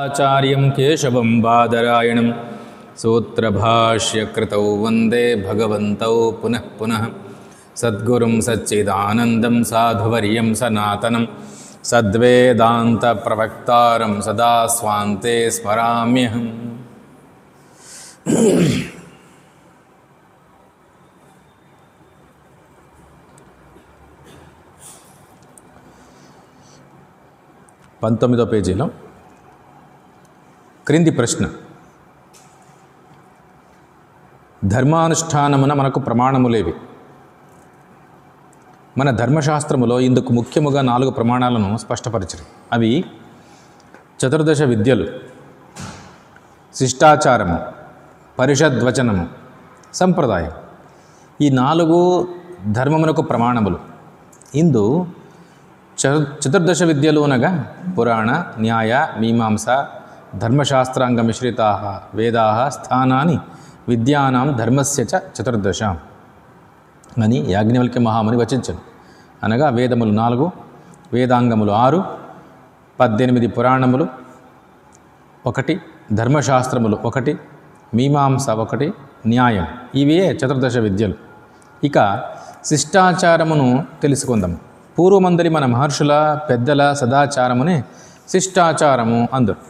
ఆచార్యం కేశవం బాదరాయణం సూత్రభాష్యకృతౌ వందే భగవంతౌ పునః పునః సద్గురుం సచ్చిదానందం సాధువర్యం సనాతనం సద్వేదాంత ప్రవక్తారం సదా స్వాంతే స్మరామ్యహం. పంతొమ్మిదో పేజీలో క్రింది ప్రశ్న: ధర్మానుష్ఠానమున మనకు ప్రమాణములేవి? మన ధర్మశాస్త్రములో ఇందుకు ముఖ్యముగా 4 ప్రమాణాలను స్పష్టపరిచారు. అవి చతుర్దశ విద్యలు, శిష్టాచారము, పరిషద్వచనము, సంప్రదాయం. ఈ 4 ధర్మమునకు ప్రమాణములు. ఇందు చతుర్దశ విద్యలు అనగా పురాణ, న్యాయ, మీమాంస, ధర్మశాస్త్రాంగ మిశ్రితా వేదా స్థానాని విద్యానాం ధర్మస్య చ చతుర్దశ అని యాజ్ఞవల్క్య మహాముని వచించను. అనగా వేదములు 4, వేదాంగములు 6, 18 పురాణములు 1, ధర్మశాస్త్రములు 1, మీమాంస 1, న్యాయం. ఇవే చతుర్దశ విద్యలు. ఇక శిష్టాచారమును తెలుసుకుందాము. పూర్వమందరి మన మహర్షుల పెద్దల సదాచారమునే శిష్టాచారము అందరు.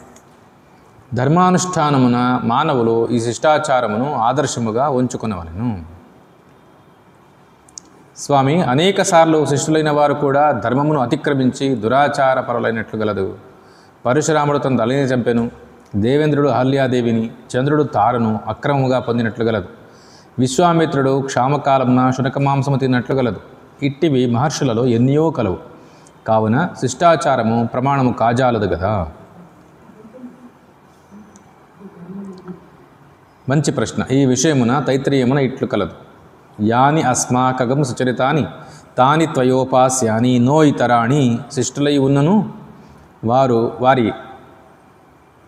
ధర్మానుష్ఠానమున మానవులు ఈ శిష్టాచారమును ఆదర్శముగా ఉంచుకునవలెను. స్వామి, అనేక సార్లు శిష్యులైన వారు కూడా ధర్మమును అతిక్రమించి దురాచార పరులైనట్లు గలదు. పరశురాముడు తన తల్లిని చంపెను, దేవేంద్రుడు అహల్యాదేవిని, చంద్రుడు తారను అక్రమముగా పొందినట్లు గలదు, విశ్వామిత్రుడు క్షామకాలమున శునకమాంసము తిన్నట్లు గలదు. ఇట్టివి మహర్షులలో ఎన్నో కలవు. కావున శిష్టాచారము ప్రమాణము కాజాలదు కదా. మంచి ప్రశ్న. ఈ విషయమున తైత్రీయమున ఇట్లు కలదు: యాని అస్మాకగం సుచరితాని తాని త్వయోపాస్యాని నో ఇతరాణి. శిష్టులై ఉన్నను వారు వారి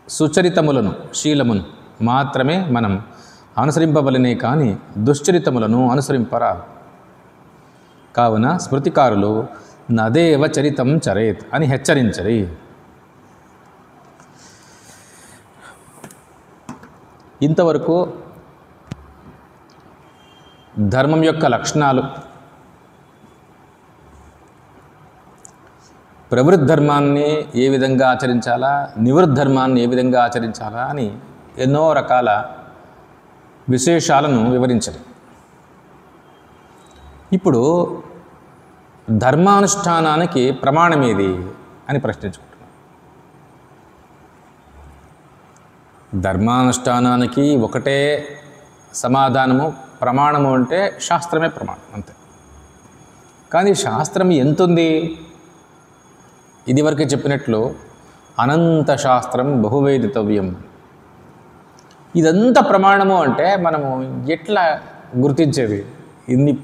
సుచరితములను, శీలమును మాత్రమే మనం అనుసరింపవలనే కానీ దుశ్చరితములను అనుసరింపరాదు. కావున స్మృతికారులు నదేవ చరితం చరేత్ అని హెచ్చరించరి. ఇంతవరకు ధర్మం యొక్క లక్షణాలు, ప్రవృద్ధర్మాన్ని ఏ విధంగా ఆచరించాలా, నివృద్ధర్మాన్ని ఏ విధంగా ఆచరించాలా అని ఎన్నో రకాల విశేషాలను వివరించారు. ఇప్పుడు ధర్మానుష్ఠానానికి ప్రమాణమేది అని ప్రశ్నించుకుంటున్నాం. ధర్మానుష్ఠానానికి ఒకటే సమాధానము. ప్రమాణము అంటే శాస్త్రమే ప్రమాణం, అంతే. కానీ శాస్త్రం ఎంతుంది? ఇదివరకే చెప్పినట్లు అనంత శాస్త్రం బహువేదితవ్యం. ఇదంతా ప్రమాణము అంటే మనము ఎట్లా గుర్తించేది ఇన్ని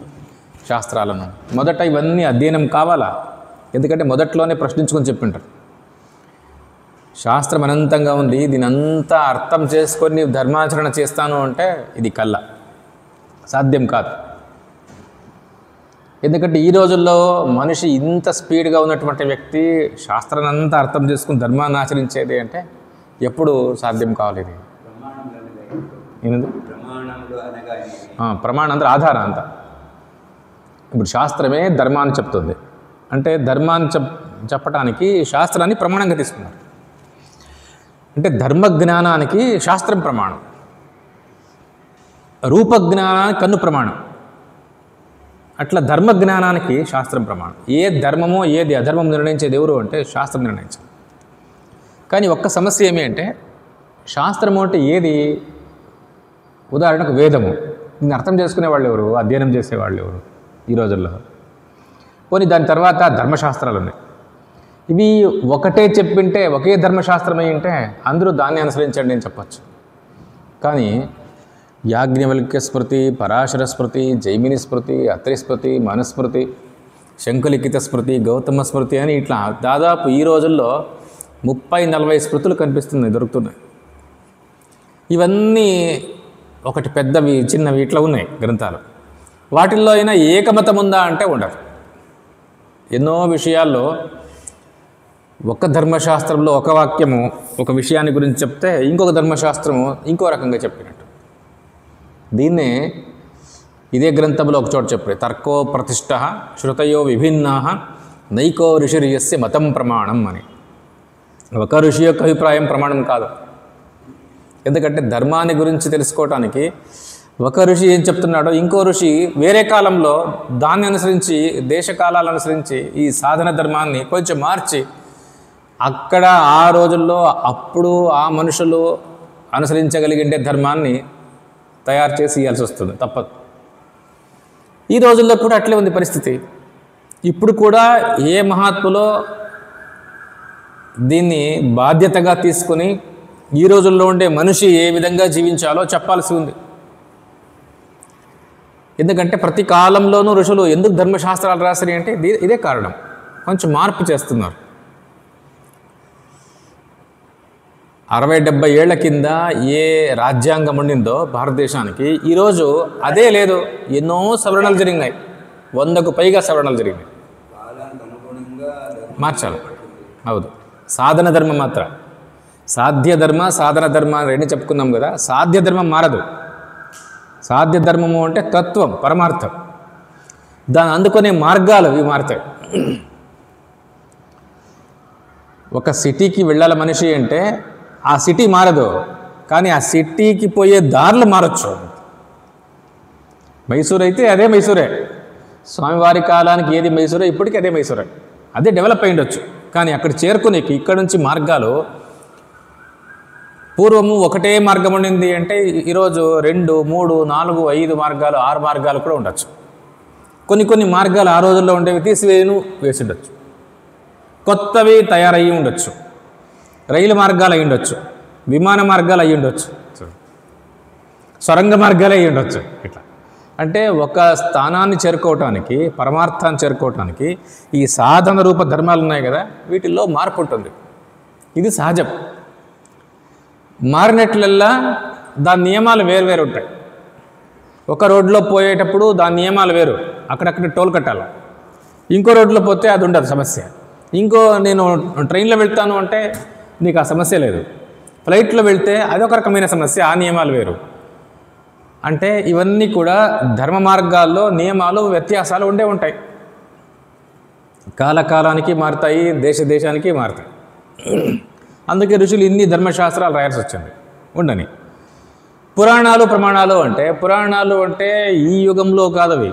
శాస్త్రాలను? మొదట ఇవన్నీ అధ్యయనం కావాలా? ఎందుకంటే మొదట్లోనే ప్రశ్నించుకొని చెప్పింటారు. శాస్త్రం అనంతంగా ఉంది, దీని అంతా అర్థం చేసుకొని ధర్మాచరణ చేస్తాను అంటే ఇది కల్లా సాధ్యం కాదు. ఎందుకంటే ఈ రోజుల్లో మనిషి ఇంత స్పీడ్గా ఉన్నటువంటి వ్యక్తి శాస్త్రాన్ని అంతా అర్థం చేసుకుని ధర్మాన్ని ఆచరించేది అంటే ఎప్పుడు సాధ్యం కావాలి? ఇది ఏంది ప్రమాణం అంటే ఆధారం అంతా. ఇప్పుడు శాస్త్రమే ధర్మాన్ని చెప్తుంది అంటే ధర్మాన్ని చెప్పడానికి శాస్త్రాన్ని ప్రమాణంగా తీసుకున్నారు. అంటే ధర్మజ్ఞానానికి శాస్త్రం ప్రమాణం, రూపజ్ఞానానికి కన్ను ప్రమాణం. అట్లా ధర్మజ్ఞానానికి శాస్త్రం ప్రమాణం. ఏ ధర్మమో ఏది అధర్మం నిర్ణయించేది ఎవరు అంటే శాస్త్రం నిర్ణయించాలి. కానీ ఒక్క సమస్య ఏమి అంటే శాస్త్రము అంటే ఏది? ఉదాహరణకు వేదము. దీన్ని అర్థం చేసుకునేవాళ్ళు ఎవరు? అధ్యయనం చేసేవాళ్ళు ఎవరు ఈ రోజుల్లో? పోనీ దాని తర్వాత ధర్మశాస్త్రాలు ఉన్నాయి. ఇవి ఒకటే చెప్పింటే, ఒకే ధర్మశాస్త్రం అయి ఉంటే అందరూ దాన్ని అనుసరించండి అని చెప్పచ్చు. కానీ యాజ్ఞవల్క్య స్మృతి, పరాశర స్మృతి, జైమిని స్మృతి, అత్రి స్మృతి, మనుస్మృతి, శంకులిఖిత స్మృతి, గౌతమ స్మృతి అని ఇట్లా దాదాపు ఈ రోజుల్లో 30-40 స్మృతులు దొరుకుతున్నాయి. ఇవన్నీ ఒకటి పెద్దవి, చిన్నవి ఇట్లా ఉన్నాయి గ్రంథాలు. వాటిల్లో అయినా ఏకమతం ఉందా అంటే ఉండదు. ఎన్నో విషయాల్లో ఒక ధర్మశాస్త్రంలో ఒక వాక్యము ఒక విషయాన్ని గురించి చెప్తే ఇంకొక ధర్మశాస్త్రము ఇంకో రకంగా చెప్పినట్టు. దీన్నే ఇదే గ్రంథంలో ఒక చోట చెప్పారు, తర్కో ప్రతిష్ఠ శృతయో విభిన్నా నైకో ఋషిర్యస్య మతం ప్రమాణం అని. ఒక ఋషి యొక్క అభిప్రాయం ప్రమాణం కాదు. ఎందుకంటే ధర్మాన్ని గురించి తెలుసుకోవటానికి ఒక ఋషి ఏం చెప్తున్నాడో ఇంకో ఋషి వేరే కాలంలో దాన్ని అనుసరించి దేశకాలాలను అనుసరించి ఈ సాధన ధర్మాన్ని కొంచెం మార్చి అక్కడ ఆ రోజుల్లో అప్పుడు ఆ మనుషులు అనుసరించగలిగే ధర్మాన్ని తయారు చేసి ఇవ్వాల్సి వస్తుంది, తప్పదు. ఈ రోజుల్లో కూడా అట్లే ఉంది పరిస్థితి. ఇప్పుడు కూడా ఏ మహాత్ములో దీన్ని బాధ్యతగా తీసుకుని ఈ రోజుల్లో ఉండే మనిషి ఏ విధంగా జీవించాలో చెప్పాల్సి ఉంది. ఎందుకంటే ప్రతి కాలంలోనూ ఋషులు ఎందుకు ధర్మశాస్త్రాలు రాశారు అంటే ఇదే కారణం. కొంచెం మార్పు చేస్తున్నారు. 60-70 ఏళ్ల కింద ఏ రాజ్యాంగం ఉండిందో భారతదేశానికి ఈరోజు అదే లేదు. ఎన్నో సవరణలు జరిగినాయి, 100కు పైగా సవరణలు జరిగినాయి. మార్చాలి. అవును, సాధన ధర్మం మాత్రం. సాధ్య ధర్మ సాధన ధర్మ రెండు చెప్పుకున్నాం కదా. సాధ్య ధర్మం మారదు. సాధ్య ధర్మము అంటే తత్వం, పరమార్థం. దాన్ని అందుకునే మార్గాలు ఇవి మారుతాయి. ఒక సిటీకి వెళ్ళాల మనిషి అంటే ఆ సిటీ మారదు, కానీ ఆ సిటీకి పోయే దారులు మారచ్చు. మైసూర్ అయితే అదే మైసూరే, స్వామివారి కాలానికి ఏది మైసూరే ఇప్పటికీ అదే మైసూరే. అదే డెవలప్ అయి ఉండొచ్చు, కానీ అక్కడ చేరుకునేకి ఇక్కడ నుంచి మార్గాలు పూర్వము ఒకటే మార్గం ఉండింది అంటే ఈరోజు 2, 3, 4, 5 మార్గాలు 6 మార్గాలు కూడా ఉండొచ్చు. కొన్ని మార్గాలు ఆ రోజుల్లో ఉండేవి వేసి ఉండొచ్చు, కొత్తవి తయారయ్యి ఉండొచ్చు, రైలు మార్గాలు అయి ఉండొచ్చు, విమాన మార్గాలు అయి ఉండొచ్చు, సొరంగ మార్గాలు అయి ఉండొచ్చు. ఇట్లా అంటే ఒక స్థానాన్ని చేరుకోవటానికి, పరమార్థాన్ని చేరుకోవటానికి ఈ సాధన రూప ధర్మాలు ఉన్నాయి కదా, వీటిల్లో మార్పు ఉంటుంది. ఇది సహజం. మారినట్లల్లా దాని నియమాలు వేరు ఉంటాయి. ఒక రోడ్లో పోయేటప్పుడు దాని నియమాలు వేరు, అక్కడక్కడ టోల్ కట్టాలి. ఇంకో రోడ్లో పోతే అది ఉండదు సమస్య. నేను ట్రైన్లో వెళ్తాను అంటే నీకు ఆ సమస్య లేదు. ఫ్లైట్లో వెళ్తే అదొక రకమైన సమస్య, ఆ నియమాలు వేరు. అంటే ఇవన్నీ కూడా ధర్మ మార్గాల్లో నియమాలు వ్యత్యాసాలు ఉంటాయి. కాలానికి మారుతాయి, దేశానికి మారుతాయి. అందుకే ఋషులు ఇన్ని ధర్మశాస్త్రాలు రాయాల్సి వచ్చింది. ఉండని పురాణాలు ప్రమాణాలు అంటే ఈ యుగంలో కాదవి.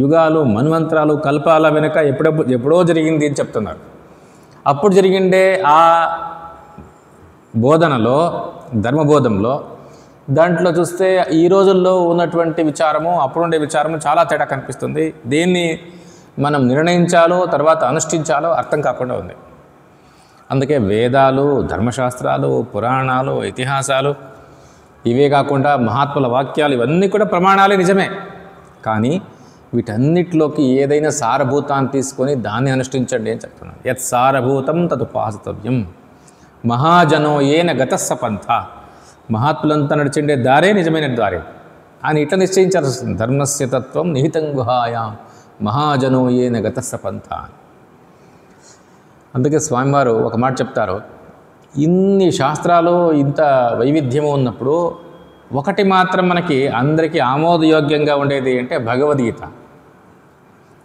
యుగాలు, మన్వంతరాలు, కల్పాల వెనుక ఎప్పుడో జరిగింది అని చెప్తున్నారు. అప్పుడు జరిగిండే ఆ బోధనలో, ధర్మబోధంలో దాంట్లో చూస్తే ఈ రోజుల్లో ఉన్నటువంటి విచారము అప్పుడుండే విచారము చాలా తేడా కనిపిస్తుంది. దీన్ని మనం నిర్ణయించాలో తర్వాత అనుష్ఠించాలో అర్థం కాకుండా ఉంది. అందుకే వేదాలు, ధర్మశాస్త్రాలు, పురాణాలు, ఇతిహాసాలు, ఇవే కాకుండా మహాత్ముల వాక్యాలు ఇవన్నీ కూడా ప్రమాణాలే నిజమే. కానీ వీటన్నిటిలోకి ఏదైనా సారభూతాన్ని తీసుకొని దాన్ని అనుష్ఠించండి అని చెప్తున్నాను. యత్ సారభూతం తదుపాసితవ్యం మహాజనో ఏన గతస్స పంథ. మహాత్ములంతా నడిచిండే దారే నిజమైన దారే అని ఇట్లా నిశ్చయించాల్సి వస్తుంది. ధర్మస్య తత్వం నిహితం గుహాయాం మహాజనో ఏన గతస్స పంథ. అందుకే స్వామివారు ఒక మాట చెప్తారు, ఇన్ని శాస్త్రాలు ఇంత వైవిధ్యము ఉన్నప్పుడు ఒకటి మాత్రం మనకి అందరికీ ఆమోదయోగ్యంగా ఉండేది అంటే భగవద్గీత,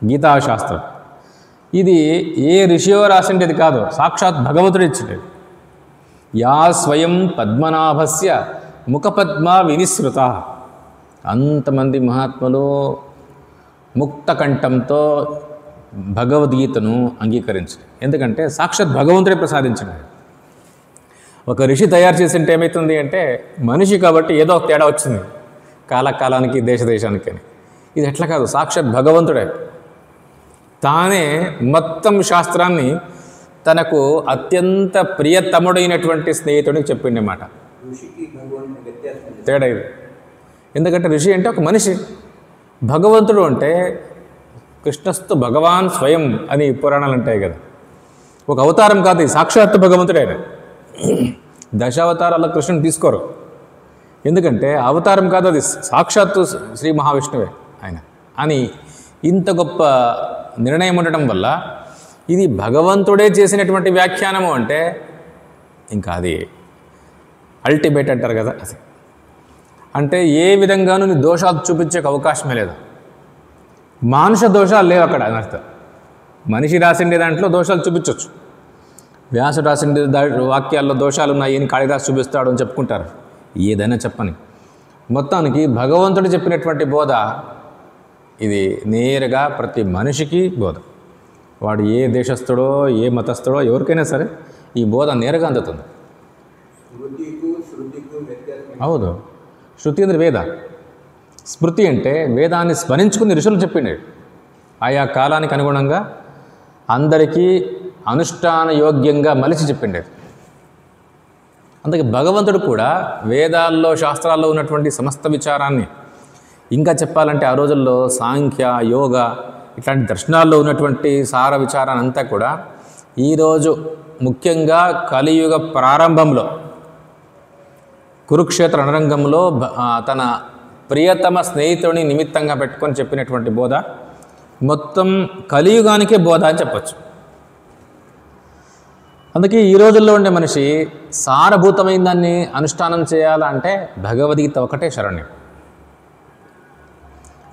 గీతాశాస్త్రం. ఇది ఏ ఋషియో రాసిండేది కాదు, సాక్షాత్ భగవంతుడు ఇచ్చిండేది. యా స్వయం పద్మనాభస్య ముఖపద్మ వినిసృత. అంతమంది మహాత్ములు ముక్త కంఠంతో భగవద్గీతను అంగీకరించారు. ఎందుకంటే సాక్షాత్ భగవంతుడే ప్రసాదించింది. ఒక ఋషి తయారు చేసింటే ఏమవుతుంది అంటే మనిషి కాబట్టి ఏదో ఒక తేడా వచ్చింది కాలానికి, దేశానికి. ఇది ఎట్లా కాదు, సాక్షాత్ భగవంతుడే తానే మొత్తం శాస్త్రాన్ని తనకు అత్యంత ప్రియతముడైనటువంటి స్నేహితుడికి చెప్పిండే మాట. తేడా ఇది. ఎందుకంటే ఋషి అంటే ఒక మనిషి, భగవంతుడు అంటే కృష్ణస్తు భగవాన్ స్వయం అని పురాణాలు అంటాయి కదా. ఒక అవతారం కాదు, ఇది సాక్షాత్తు భగవంతుడే. ఆయన దశావతారాల కృష్ణుని తీసుకోరు, ఎందుకంటే అవతారం కాదు, అది సాక్షాత్తు శ్రీ మహావిష్ణువే ఆయన అని ఇంత గొప్ప నిర్ణయం ఉండటం వల్ల ఇది భగవంతుడే చేసినటువంటి వ్యాఖ్యానము అంటే ఇంకా అది అల్టిమేట్ అంటారు కదా. అంటే ఏ విధంగానూ నీ దోషాలు చూపించే అవకాశమే లేదు. మానుష దోషాలు లేవు అక్కడ అని అర్థం. మనిషి రాసిండే దాంట్లో దోషాలు చూపించవచ్చు. వ్యాసుడు రాసిండే వాక్యాల్లో దోషాలు ఉన్నాయి అని కాళిదాసు చూపిస్తాడు అని చెప్పుకుంటారు. ఏదైనా చెప్పని మొత్తానికి భగవంతుడు చెప్పినటువంటి బోధ ఇది నేరుగా ప్రతి మనిషికి బోధ. వాడు ఏ దేశస్థుడో ఏ మతస్థుడో ఎవరికైనా సరే ఈ బోధ నేరుగా అందుతుంది. అవును, శృతి అంటే వేద, స్మృతి అంటే వేదాన్ని స్మరించుకుని ఋషులు చెప్పిండే ఆయా కాలానికి అనుగుణంగా అందరికీ అనుష్ఠాన యోగ్యంగా మలిచి చెప్పిండేది. అందుకే భగవంతుడు కూడా వేదాల్లో శాస్త్రాల్లో ఉన్నటువంటి సమస్త విచారాన్ని, ఇంకా చెప్పాలంటే ఆ రోజుల్లో సాంఖ్య యోగ ఇట్లాంటి దర్శనాల్లో ఉన్నటువంటి సార విచారాన్ని అంతా కూడా ఈరోజు ముఖ్యంగా కలియుగ ప్రారంభంలో కురుక్షేత్ర రణరంగంలో తన ప్రియతమ స్నేహితుడిని నిమిత్తంగా పెట్టుకొని చెప్పినటువంటి బోధ మొత్తం కలియుగానికే బోధ అని చెప్పచ్చు. అందుకే ఈ రోజుల్లో ఉండే మనిషి సారభూతమైన దాన్ని అనుష్ఠానం చేయాలంటే భగవద్గీత ఒకటే శరణ్యం.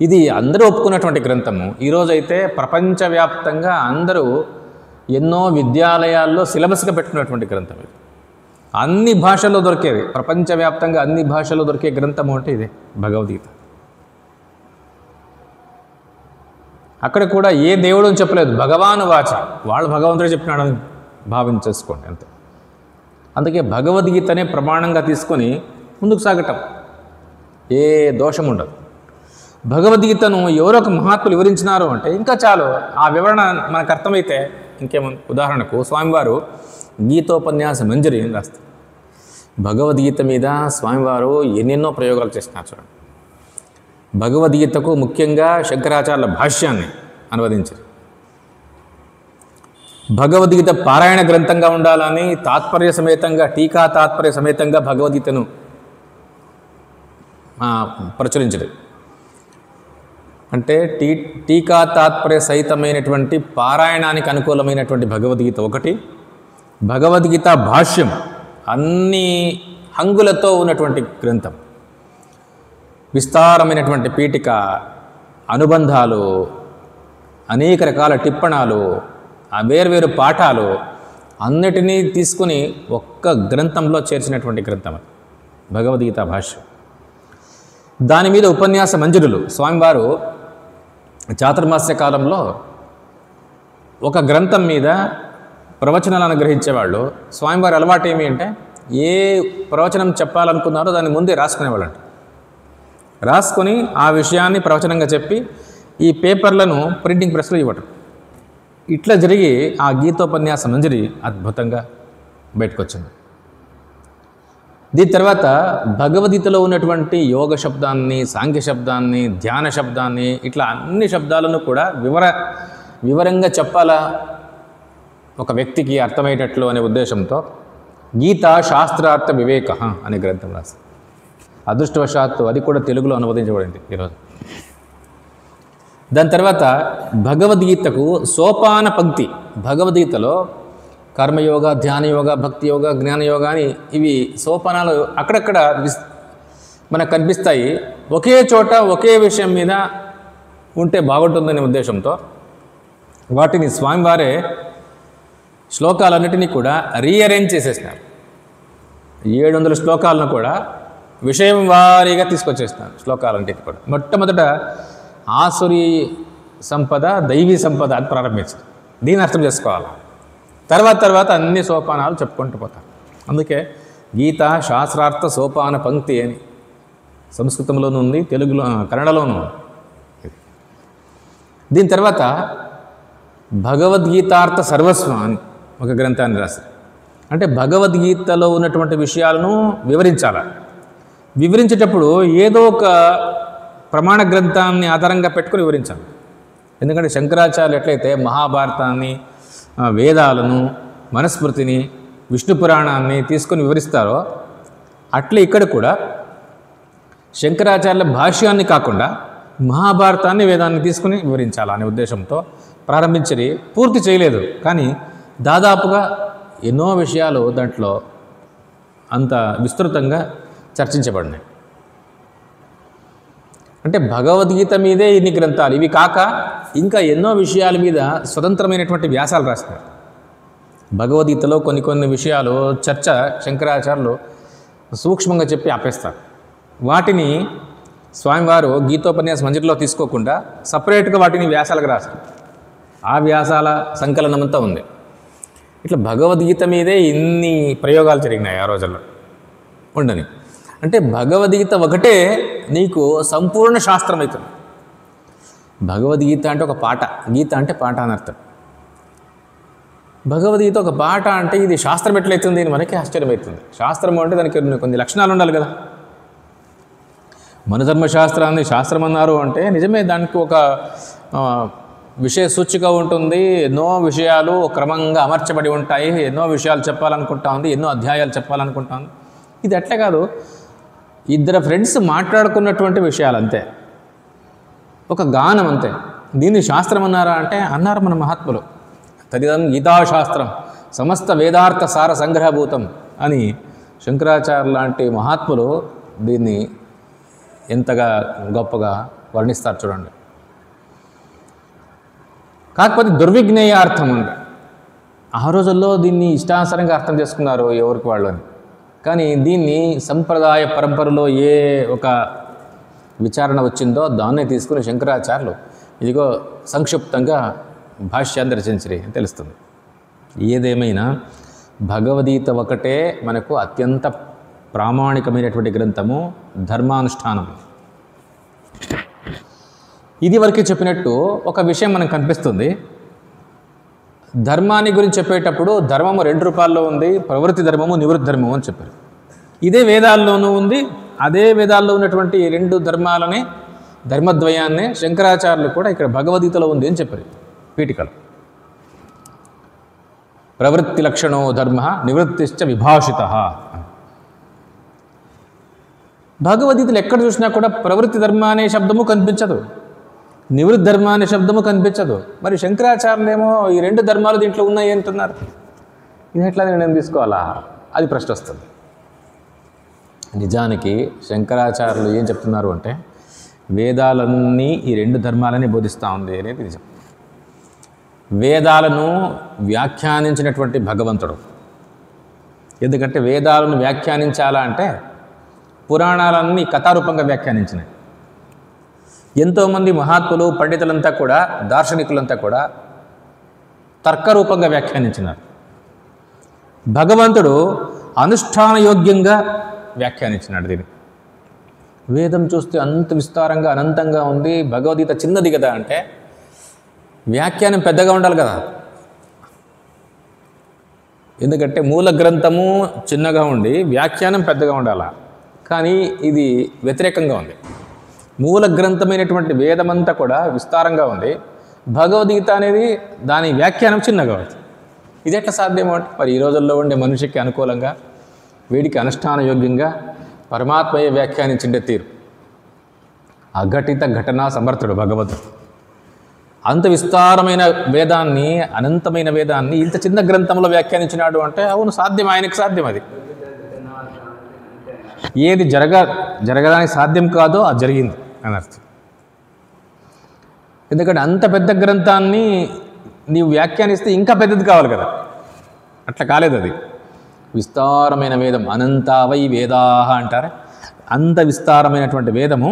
ఇది అందరూ ఒప్పుకున్నటువంటి గ్రంథము. ఈరోజైతే ప్రపంచవ్యాప్తంగా అందరూ ఎన్నో విద్యాలయాల్లో సిలబస్గా పెట్టుకున్నటువంటి గ్రంథం ఇది. అన్ని భాషల్లో దొరికేది, ప్రపంచవ్యాప్తంగా అన్ని భాషల్లో దొరికే గ్రంథము అంటే ఇదే భగవద్గీత. అక్కడ కూడా ఏ దేవుడు అని చెప్పలేదు, భగవాను వాచ, వాళ్ళు భగవంతుడే చెప్పినాడని భావించేసుకోండి అంతే. అందుకే భగవద్గీతనే ప్రమాణంగా తీసుకొని ముందుకు సాగటం, ఏ దోషం ఉండదు. భగవద్గీతను ఎవరో ఒక మహాత్ములు వివరించినారు అంటే ఇంకా చాలు, ఆ వివరణ మనకు అర్థమైతే ఇంకేముంది. ఉదాహరణకు స్వామివారు గీతోపన్యాస మంజరి అని రాస్తారు. భగవద్గీత మీద స్వామివారు ఎన్నెన్నో ప్రయోగాలు చేస్తున్నారు చూడండి. భగవద్గీతకు ముఖ్యంగా శంకరాచార్యుల భాష్యాన్ని అనువదించారు. భగవద్గీత పారాయణ గ్రంథంగా ఉండాలని తాత్పర్య సమేతంగా, టీకా తాత్పర్య సమేతంగా భగవద్గీతను ప్రచురించడు. అంటే టీకా తాత్పర్య సహితమైనటువంటి పారాయణానికి అనుకూలమైనటువంటి భగవద్గీత ఒకటి, భగవద్గీత భాష్యం అన్ని హంగులతో ఉన్నటువంటి గ్రంథం, విస్తారమైనటువంటి పీఠిక, అనుబంధాలు, అనేక రకాల టిప్పణాలు, ఆ వేర్వేరు పాఠాలు అన్నిటినీ తీసుకుని ఒక్క గ్రంథంలో చేర్చినటువంటి గ్రంథం భగవద్గీత భాష్యం. దాని మీద ఉపన్యాస మంజరులు స్వామివారు చాతుర్మాస్య కాలంలో ఒక గ్రంథం మీద ప్రవచనాలు అనుగ్రహించేవాళ్ళు. స్వామివారి అలవాటు ఏమి అంటే ఏ ప్రవచనం చెప్పాలనుకున్నారో దాన్ని ముందే రాసుకునేవాళ్ళంట. రాసుకొని ఆ విషయాన్ని ప్రవచనంగా చెప్పి ఈ పేపర్లను ప్రింటింగ్ ప్రెస్లో ఇవ్వటం. ఇట్లా జరిగి ఆ గీతోపన్యాస మంజరి అద్భుతంగా బయటకు వచ్చింది. దీని తర్వాత భగవద్గీతలో ఉన్నటువంటి యోగ శబ్దాన్ని, సాంఖ్య శబ్దాన్ని, ధ్యాన శబ్దాన్ని, ఇట్లా అన్ని శబ్దాలను కూడా వివరంగా చెప్పాలా ఒక వ్యక్తికి అర్థమయ్యేటట్లు అనే ఉద్దేశంతో గీత శాస్త్రార్థ వివేక అనే గ్రంథం రాస్తారు. అదృష్టవశాత్తు అది కూడా తెలుగులో అనువదించబడింది ఈరోజు. దాని తర్వాత భగవద్గీతకు సోపాన పంక్తి, భగవద్గీతలో కర్మయోగ, ధ్యానయోగ, భక్తి యోగ, జ్ఞానయోగ అని ఇవి సోపానాలు అక్కడక్కడ మనకు కనిపిస్తాయి. ఒకే చోట ఒకే విషయం మీద ఉంటే బాగుంటుందనే ఉద్దేశంతో వాటిని స్వామివారే శ్లోకాలన్నిటినీ కూడా రీఅరేంజ్ చేసేసినారు. 700 శ్లోకాలను కూడా విషయం వారీగా తీసుకొచ్చేసినారు. శ్లోకాలన్నిటికీ కూడా మొట్టమొదట ఆసురీ సంపద, దైవీ సంపద అని ప్రారంభించారు. దీన్ని అర్థం చేసుకోవాలి. తర్వాత అన్ని సోపానాలు చెప్పుకుంటూ పోతారు. అందుకే గీత శాస్త్రార్థ సోపాన పంక్తి అని సంస్కృతంలోనూ ఉంది, తెలుగులో, కన్నడలోనూ ఉంది. దీని తర్వాత భగవద్గీతార్థ సర్వస్వం అని ఒక గ్రంథాన్ని రాశారు. అంటే భగవద్గీతలో ఉన్నటువంటి విషయాలను వివరించాలి. వివరించేటప్పుడు ఏదో ఒక ప్రమాణ గ్రంథాన్ని ఆధారంగా పెట్టుకొని వివరించాలి. ఎందుకంటే శంకరాచార్యులు ఎట్లయితే మహాభారతాన్ని, వేదాలను, మనుస్మృతిని, విష్ణు పురాణాన్ని తీసుకొని వివరిస్తారో అట్లే ఇక్కడ కూడా శంకరాచార్యుల భాష్యాన్ని కాకుండా మహాభారతాన్ని, వేదాన్ని తీసుకుని వివరించాలనే ఉద్దేశంతో ప్రారంభించి పూర్తి చేయలేదు, కానీ దాదాపుగా ఎన్నో విషయాలు దాంట్లో అంత విస్తృతంగా చర్చించబడినాయి. అంటే భగవద్గీత మీదే ఇన్ని గ్రంథాలు, ఇవి కాక ఇంకా ఎన్నో విషయాల మీద స్వతంత్రమైనటువంటి వ్యాసాలు రాస్తారు. భగవద్గీతలో కొన్ని విషయాలు చర్చ శంకరాచార్యులు సూక్ష్మంగా చెప్పి ఆపేస్తారు. వాటిని స్వామివారు గీతోపన్యాస మంజరిలో తీసుకోకుండా సపరేట్గా వాటిని వ్యాసాలకు రాశారు. ఆ వ్యాసాల సంకలనమంతా ఉంది. ఇట్లా భగవద్గీత మీదే ఇన్ని ప్రయోగాలు జరిగినాయి ఆ రోజుల్లో ఉండని. అంటే భగవద్గీత ఒకటే నీకు సంపూర్ణ శాస్త్రం అవుతుంది. భగవద్గీత అంటే ఒక పాట, గీత అంటే పాట అని అర్థం. భగవద్గీత ఒక పాట అంటే ఇది శాస్త్రం ఎట్లయితుంది అని మనకి ఆశ్చర్యమవుతుంది. శాస్త్రం అంటే దానికి కొన్ని లక్షణాలు ఉండాలి కదా. మనధర్మశాస్త్రాన్ని శాస్త్రం అన్నారు అంటే నిజమే, దానికి ఒక విషయ సూచిక ఉంటుంది. ఎన్నో విషయాలు క్రమంగా అమర్చబడి ఉంటాయి. ఎన్నో విషయాలు చెప్పాలనుకుంటా ఉంది, ఎన్నో అధ్యాయాలు చెప్పాలనుకుంటా ఉంది. ఇది అట్లే కాదు, ఇద్దరు ఫ్రెండ్స్ మాట్లాడుకున్నటువంటి విషయాలు అంతే, ఒక గానం అంతే. దీన్ని శాస్త్రం అన్నారా అంటే అన్నారు మన మహాత్ములు. తదిదం గీతాశాస్త్రం సమస్త వేదార్థ సార సంగ్రహభూతం అని శంకరాచార్య లాంటి మహాత్ములు దీన్ని ఎంతగా గొప్పగా వర్ణిస్తారు చూడండి. కాకపోతే దుర్విజ్ఞేయార్థం ఉంది. ఆ రోజుల్లో దీన్ని ఇష్టానుసారంగా అర్థం చేసుకున్నారు ఎవరికి వాళ్ళు అని. కానీ దీన్ని సంప్రదాయ పరంపరలో ఏ ఒక విచారణ వచ్చిందో దాన్నే తీసుకుని శంకరాచార్యులు ఇదిగో సంక్షిప్తంగా భాష్యాన్ని రచించరి తెలుస్తుంది. ఏదేమైనా భగవద్గీత ఒకటే మనకు అత్యంత ప్రామాణికమైనటువంటి గ్రంథము, ధర్మానుష్ఠానం. ఇది వరకే చెప్పినట్టు ఒక విషయం మనకు కనిపిస్తుంది. ధర్మాన్ని గురించి చెప్పేటప్పుడు ధర్మము 2 రూపాల్లో ఉంది, ప్రవృత్తి ధర్మము, నివృత్తి ధర్మము అని చెప్పారు. ఇదే వేదాల్లోనూ ఉంది. అదే వేదాల్లో ఉన్నటువంటి 2 ధర్మాలనే, ధర్మద్వయాన్నే శంకరాచార్యులు కూడా ఇక్కడ భగవద్గీతలో ఉంది అని చెప్పారు పీఠికలు. ప్రవృత్తి లక్షణో ధర్మ నివృత్తిశ్చ విభాషిత. భగవద్గీతలు ఎక్కడ చూసినా కూడా ప్రవృత్తి ధర్మ అనే శబ్దము కనిపించదు, నివృత్తి ధర్మ అనే శబ్దము కనిపించదు. మరి శంకరాచార్యులేమో ఈ 2 ధర్మాలు దీంట్లో ఉన్నాయి అంటున్నారు. ఇది ఎట్లా నిర్ణయం తీసుకోవాలా, అది ప్రశ్న వస్తుంది. నిజానికి శంకరాచార్యులు ఏం చెప్తున్నారు అంటే వేదాలన్నీ ఈ 2 ధర్మాలని బోధిస్తూ ఉంది అనేది నిజం. వేదాలను వ్యాఖ్యానించినటువంటి భగవంతుడు. ఎందుకంటే వేదాలను వ్యాఖ్యానించాలా అంటే పురాణాలన్నీ కథారూపంగా వ్యాఖ్యానించినాయి. ఎంతోమంది మహాత్ములు, పండితులంతా కూడా, దార్శనికులంతా కూడా తర్కరూపంగా వ్యాఖ్యానించినారు. భగవంతుడు అనుష్ఠానయోగ్యంగా వ్యాఖ్యానించినాడు దీన్ని. వేదం చూస్తే అంత విస్తారంగా అనంతంగా ఉంది, భగవద్గీత చిన్నది కదా అంటే వ్యాఖ్యానం పెద్దగా ఉండాలి కదా. ఎందుకంటే మూల గ్రంథము చిన్నగా ఉండి వ్యాఖ్యానం పెద్దగా ఉండాలా. కానీ ఇది వ్యతిరేకంగా ఉంది. మూల గ్రంథమైనటువంటి వేదమంతా కూడా విస్తారంగా ఉంది, భగవద్గీత అనేది దాని వ్యాఖ్యానం చిన్నగా ఉంది. ఇది ఎట్లా సాధ్యమో అంటే మరి ఈ రోజుల్లో ఉండే మనిషికి అనుకూలంగా, వీడికి అనుష్ఠానయోగ్యంగా పరమాత్మయే వ్యాఖ్యానించిండే తీరు. అఘటిత ఘటనా సమర్థుడు భగవంతుడు. అంత విస్తారమైన వేదాన్ని, అనంతమైన వేదాన్ని ఇంత చిన్న గ్రంథంలో వ్యాఖ్యానించినాడు అంటే అవును సాధ్యం, ఆయనకు సాధ్యం. అది ఏది జరగడానికి సాధ్యం కాదో అది జరిగింది అని అర్థం. ఎందుకంటే అంత పెద్ద గ్రంథాన్ని నీవు వ్యాఖ్యానిస్తే ఇంకా పెద్దది కావాలి కదా, అట్లా కాలేదు. అది విస్తారమైన వేదం, అనంతావై వేదాహ అంటారు. అంత విస్తారమైనటువంటి వేదము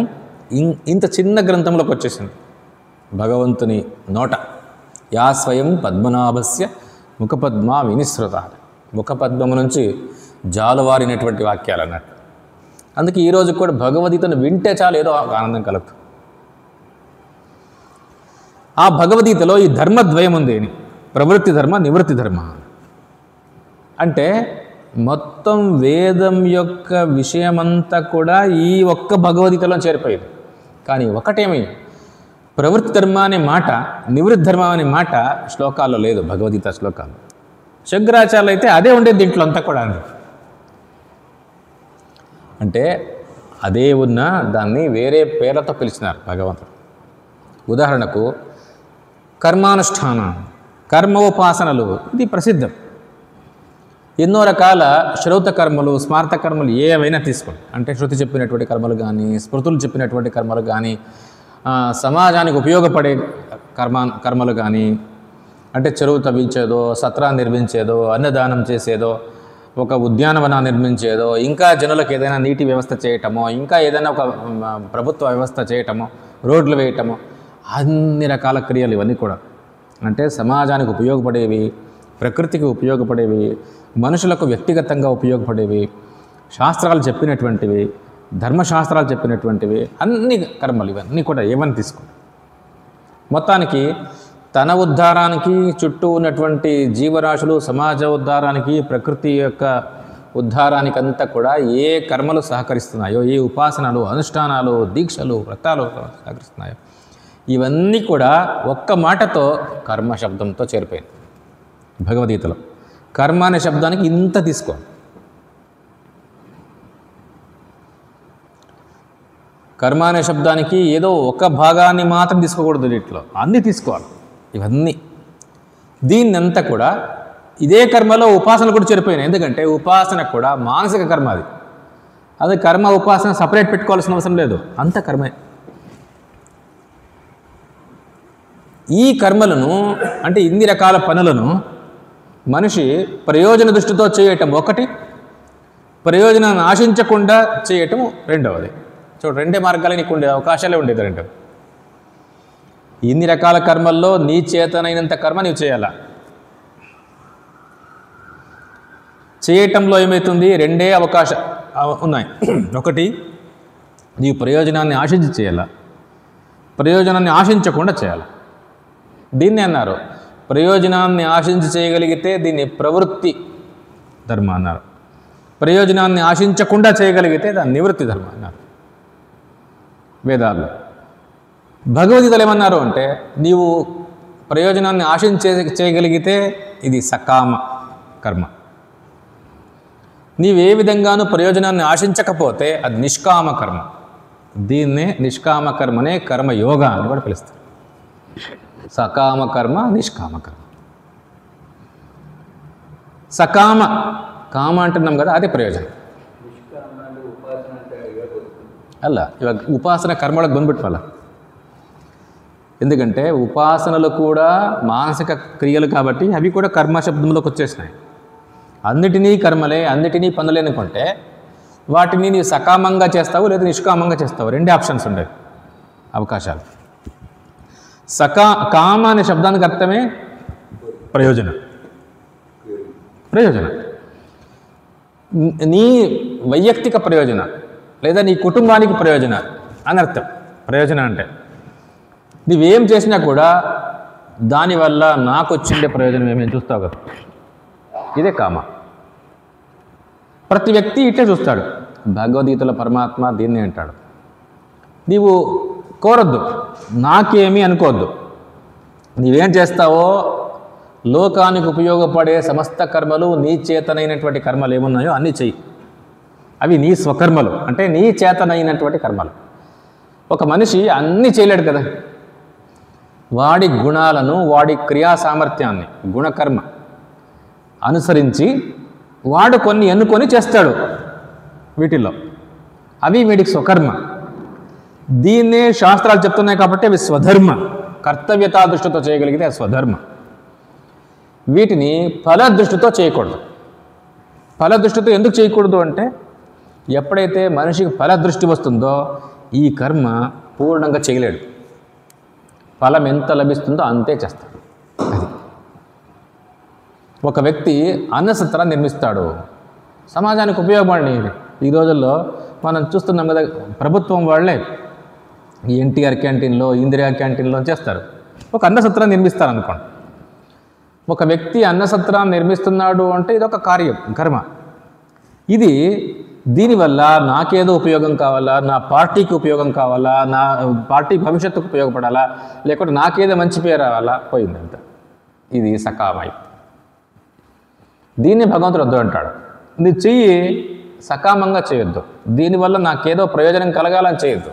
ఇంత చిన్న గ్రంథంలోకి వచ్చేసింది భగవంతుని నోట. యా స్వయం పద్మనాభస్య ముఖపద్మ వినిశ్రుత. ముఖపద్మము నుంచి జాలువారినటువంటి వాక్యాలు అన్నట్టు. అందుకే ఈరోజు కూడా భగవద్గీతను వింటే చాలు ఏదో ఆనందం కలుగుతుంది. ఆ భగవద్గీతలో ఈ ధర్మద్వయం ఉంది, ప్రవృత్తి ధర్మ, నివృత్తి ధర్మ. అంటే మొత్తం వేదం యొక్క విషయమంతా కూడా ఈ ఒక్క భగవద్గీతలో చేరిపోయింది. కానీ ఒకటేమి, ప్రవృత్తి ధర్మ అనే మాట, నివృత్తి ధర్మం అనే మాట శ్లోకాల్లో లేదు, భగవద్గీత శ్లోకాలు. శంకరాచార్యులు అయితే అదే ఉండేది దీంట్లో అంతా కూడా. అంటే అదే ఉన్న దాన్ని వేరే పేర్లతో పిలిచినారు భగవంతుడు. ఉదాహరణకు కర్మానుష్ఠాన, కర్మోపాసనలు, ఇది ప్రసిద్ధం. ఎన్నో రకాల శ్రౌత కర్మలు, స్మార్త కర్మలు ఏవైనా తీసుకోండి. అంటే శృతి చెప్పినటువంటి కర్మలు కానీ, స్మృతులు చెప్పినటువంటి కర్మలు కానీ, సమాజానికి ఉపయోగపడే కర్మలు కానీ, అంటే చెరువు తవ్వించేదో, సత్రాన్ని నిర్మించేదో, అన్నదానం చేసేదో, ఒక ఉద్యానవనాన్ని నిర్మించేదో, ఇంకా జనులకు ఏదైనా నీటి వ్యవస్థ చేయటమో, ఇంకా ఏదైనా ఒక ప్రభుత్వ వ్యవస్థ చేయటమో, రోడ్లు వేయటమో, అన్ని రకాల క్రియలు ఇవన్నీ కూడా. అంటే సమాజానికి ఉపయోగపడేవి, ప్రకృతికి ఉపయోగపడేవి, మనుషులకు వ్యక్తిగతంగా ఉపయోగపడేవి, శాస్త్రాలు చెప్పినటువంటివి, ధర్మశాస్త్రాలు చెప్పినటువంటివి, అన్ని కర్మలు ఇవన్నీ కూడా ఏమని తీసుకోండి. మొత్తానికి తన ఉద్ధారానికి, చుట్టూ ఉన్నటువంటి జీవరాశులు సమాజ ఉద్ధారానికి, ప్రకృతి యొక్క ఉద్ధారానికి అంతా కూడా ఏ కర్మలు సహకరిస్తున్నాయో, ఏ ఉపాసనలు, అనుష్ఠానాలు, దీక్షలు, వ్రతాలు సహకరిస్తున్నాయో, ఇవన్నీ కూడా ఒక్క మాటతో కర్మ శబ్దంతో చేరిపోయింది. భగవద్గీతలో కర్మ అనే శబ్దానికి ఇంత తీసుకో. కర్మ అనే శబ్దానికి ఏదో ఒక భాగాన్ని మాత్రం తీసుకోకూడదు, వీటిలో అన్నీ తీసుకోవాలి. ఇవన్నీ దీన్నంతా కూడా ఇదే కర్మలో ఉపాసన కూడా చేరిపోయినాయి. ఎందుకంటే ఉపాసన కూడా మానసిక కర్మ. అది కర్మ ఉపాసన సపరేట్ పెట్టుకోవాల్సిన అవసరం లేదు, అంత కర్మే. ఈ కర్మలను అంటే ఇన్ని రకాల పనులను మనిషి ప్రయోజన దృష్టితో చేయటం ఒకటి, ప్రయోజనాన్ని ఆశించకుండా చేయటం రెండవది. చూడు, రెండే మార్గాలు నీకు ఉండే అవకాశాలే ఉండేది. రెండు ఇన్ని రకాల కర్మల్లో నీ చేతనైనంత కర్మ నీవు చేయాలా. చేయటంలో ఏమవుతుంది, రెండే అవకాశం ఉన్నాయి. ఒకటి, నీవు ప్రయోజనాన్ని ఆశించి చేయాలా, ప్రయోజనాన్ని ఆశించకుండా చేయాలి. దీన్ని అన్నారు ప్రయోజనాన్ని ఆశించి చేయగలిగితే దీన్ని ప్రవృత్తి ధర్మ అన్నారు. ప్రయోజనాన్ని ఆశించకుండా చేయగలిగితే దాన్ని నివృత్తి ధర్మ అన్నారు వేదాల్లో. భగవద్గీతలు ఏమన్నారు అంటే నీవు ప్రయోజనాన్ని చేయగలిగితే ఇది సకామ కర్మ, నీవే విధంగానూ ప్రయోజనాన్ని ఆశించకపోతే అది నిష్కామ కర్మ. దీన్నే నిష్కామ కర్మనే కర్మయోగ అని కూడా పిలుస్తారు. సకామ కర్మ, నిష్కామ కర్మ. సకామ కామ అంటున్నాం కదా, అదే ప్రయోజనం. అలా ఇవాళ ఉపాసన కర్మలకు బంధుపెట్టుకోవాలి. ఎందుకంటే ఉపాసనలు కూడా మానసిక క్రియలు కాబట్టి అవి కూడా కర్మ శబ్దంలోకి వచ్చేసినాయి. అన్నిటినీ కర్మలే, అన్నిటినీ పనులే అనుకుంటే వాటిని నీవు సకామంగా చేస్తావు లేదా నిష్కామంగా చేస్తావు, రెండే ఆప్షన్స్ ఉండేవి, అవకాశాలు. కామ అనే శబ్దానికి అర్థమే ప్రయోజనం. ప్రయోజనం నీ వైయక్తిక ప్రయోజనం లేదా నీ కుటుంబానికి ప్రయోజనం అని అర్థం. ప్రయోజనం అంటే నువ్వేం చేసినా కూడా దానివల్ల నాకు వచ్చిండే ప్రయోజనం ఏమేమి చూస్తావు కదా, ఇదే కామ. ప్రతి వ్యక్తి ఇట్లే చూస్తాడు. భగవద్గీతలో పరమాత్మ దీన్ని అంటాడు, నీవు కోరొద్దు, నాకేమీ అనుకోవద్దు. నీవేం చేస్తావో లోకానికి ఉపయోగపడే సమస్త కర్మలు, నీ చేతనైనటువంటి కర్మలు ఏమున్నాయో అన్నీ చెయ్యి. అవి నీ స్వకర్మలు, అంటే నీ చేతనైనటువంటి కర్మలు. ఒక మనిషి అన్నీ చేయలేడు కదా, వాడి గుణాలను, వాడి క్రియా సామర్థ్యాన్ని, గుణకర్మ అనుసరించి వాడు కొన్ని ఎన్నుకొని చేస్తాడు. వీటిల్లో అవి వీడికి స్వకర్మ. దీన్నే శాస్త్రాలు చెప్తున్నాయి కాబట్టి అవి స్వధర్మ. కర్తవ్యతా దృష్టితో చేయగలిగితే అది స్వధర్మ. వీటిని ఫలదృష్టితో చేయకూడదు. ఫలదృష్టితో ఎందుకు చేయకూడదు అంటే ఎప్పుడైతే మనిషికి ఫలదృష్టి వస్తుందో ఈ కర్మ పూర్ణంగా చేయలేడు. ఫలం ఎంత లభిస్తుందో అంతే చేస్తాడు. అది ఒక వ్యక్తి అన్నసత్రాన్ని నిర్మిస్తాడు, సమాజానికి ఉపయోగపడేది. ఈ రోజుల్లో మనం చూస్తున్నాం కదా, ప్రభుత్వం వాళ్ళే ఎన్టీఆర్ క్యాంటీన్లో, ఇందిరా క్యాంటీన్లో చేస్తారు. ఒక అన్నసత్రాన్ని నిర్మిస్తారు అనుకోండి. ఒక వ్యక్తి అన్నసత్రాన్ని నిర్మిస్తున్నాడు అంటే ఇదొక కార్యం, కర్మ. ఇది దీనివల్ల నాకేదో ఉపయోగం కావాలా, నా పార్టీకి ఉపయోగం కావాలా, నా పార్టీ భవిష్యత్తుకు ఉపయోగపడాలా, లేకుంటే నాకేదో మంచి పేరు రావాలా, పోయిందంత. ఇది సకామై. దీన్ని భగవంతుడు వద్దు అంటాడు. నీ చెయ్యి సకామంగా చేయొద్దు, దీనివల్ల నాకేదో ప్రయోజనం కలగాలని చేయొద్దు.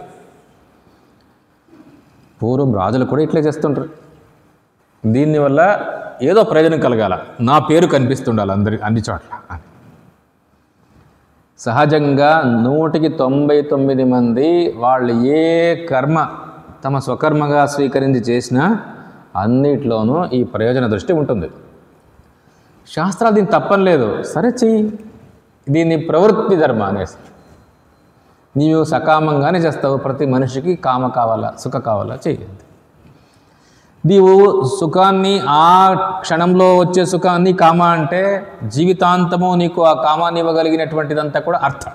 పూర్వం రాజులు కూడా ఇట్లే చేస్తుంటారు. దీనివల్ల ఏదో ప్రయోజనం కలగాల, నా పేరు కనిపిస్తుండాలి అన్ని చోట్ల. సహజంగా 199 మంది వాళ్ళు ఏ కర్మ తమ స్వకర్మగా స్వీకరించి చేసినా అన్నిట్లోనూ ఈ ప్రయోజన దృష్టి ఉంటుంది. శాస్త్రాలు దీన్ని తప్పలేదు, సరే చెయ్యి, దీన్ని ప్రవృత్తి ధర్మ అనేసి. నీవు సకామంగానే చేస్తావు, ప్రతి మనిషికి కామ కావాలా, సుఖ కావాలా, చెయ్యండి. నీవు సుఖాన్ని ఆ క్షణంలో వచ్చే సుఖాన్ని కామ అంటే జీవితాంతము నీకు ఆ కామాన్ని ఇవ్వగలిగినటువంటిదంతా కూడా అర్థ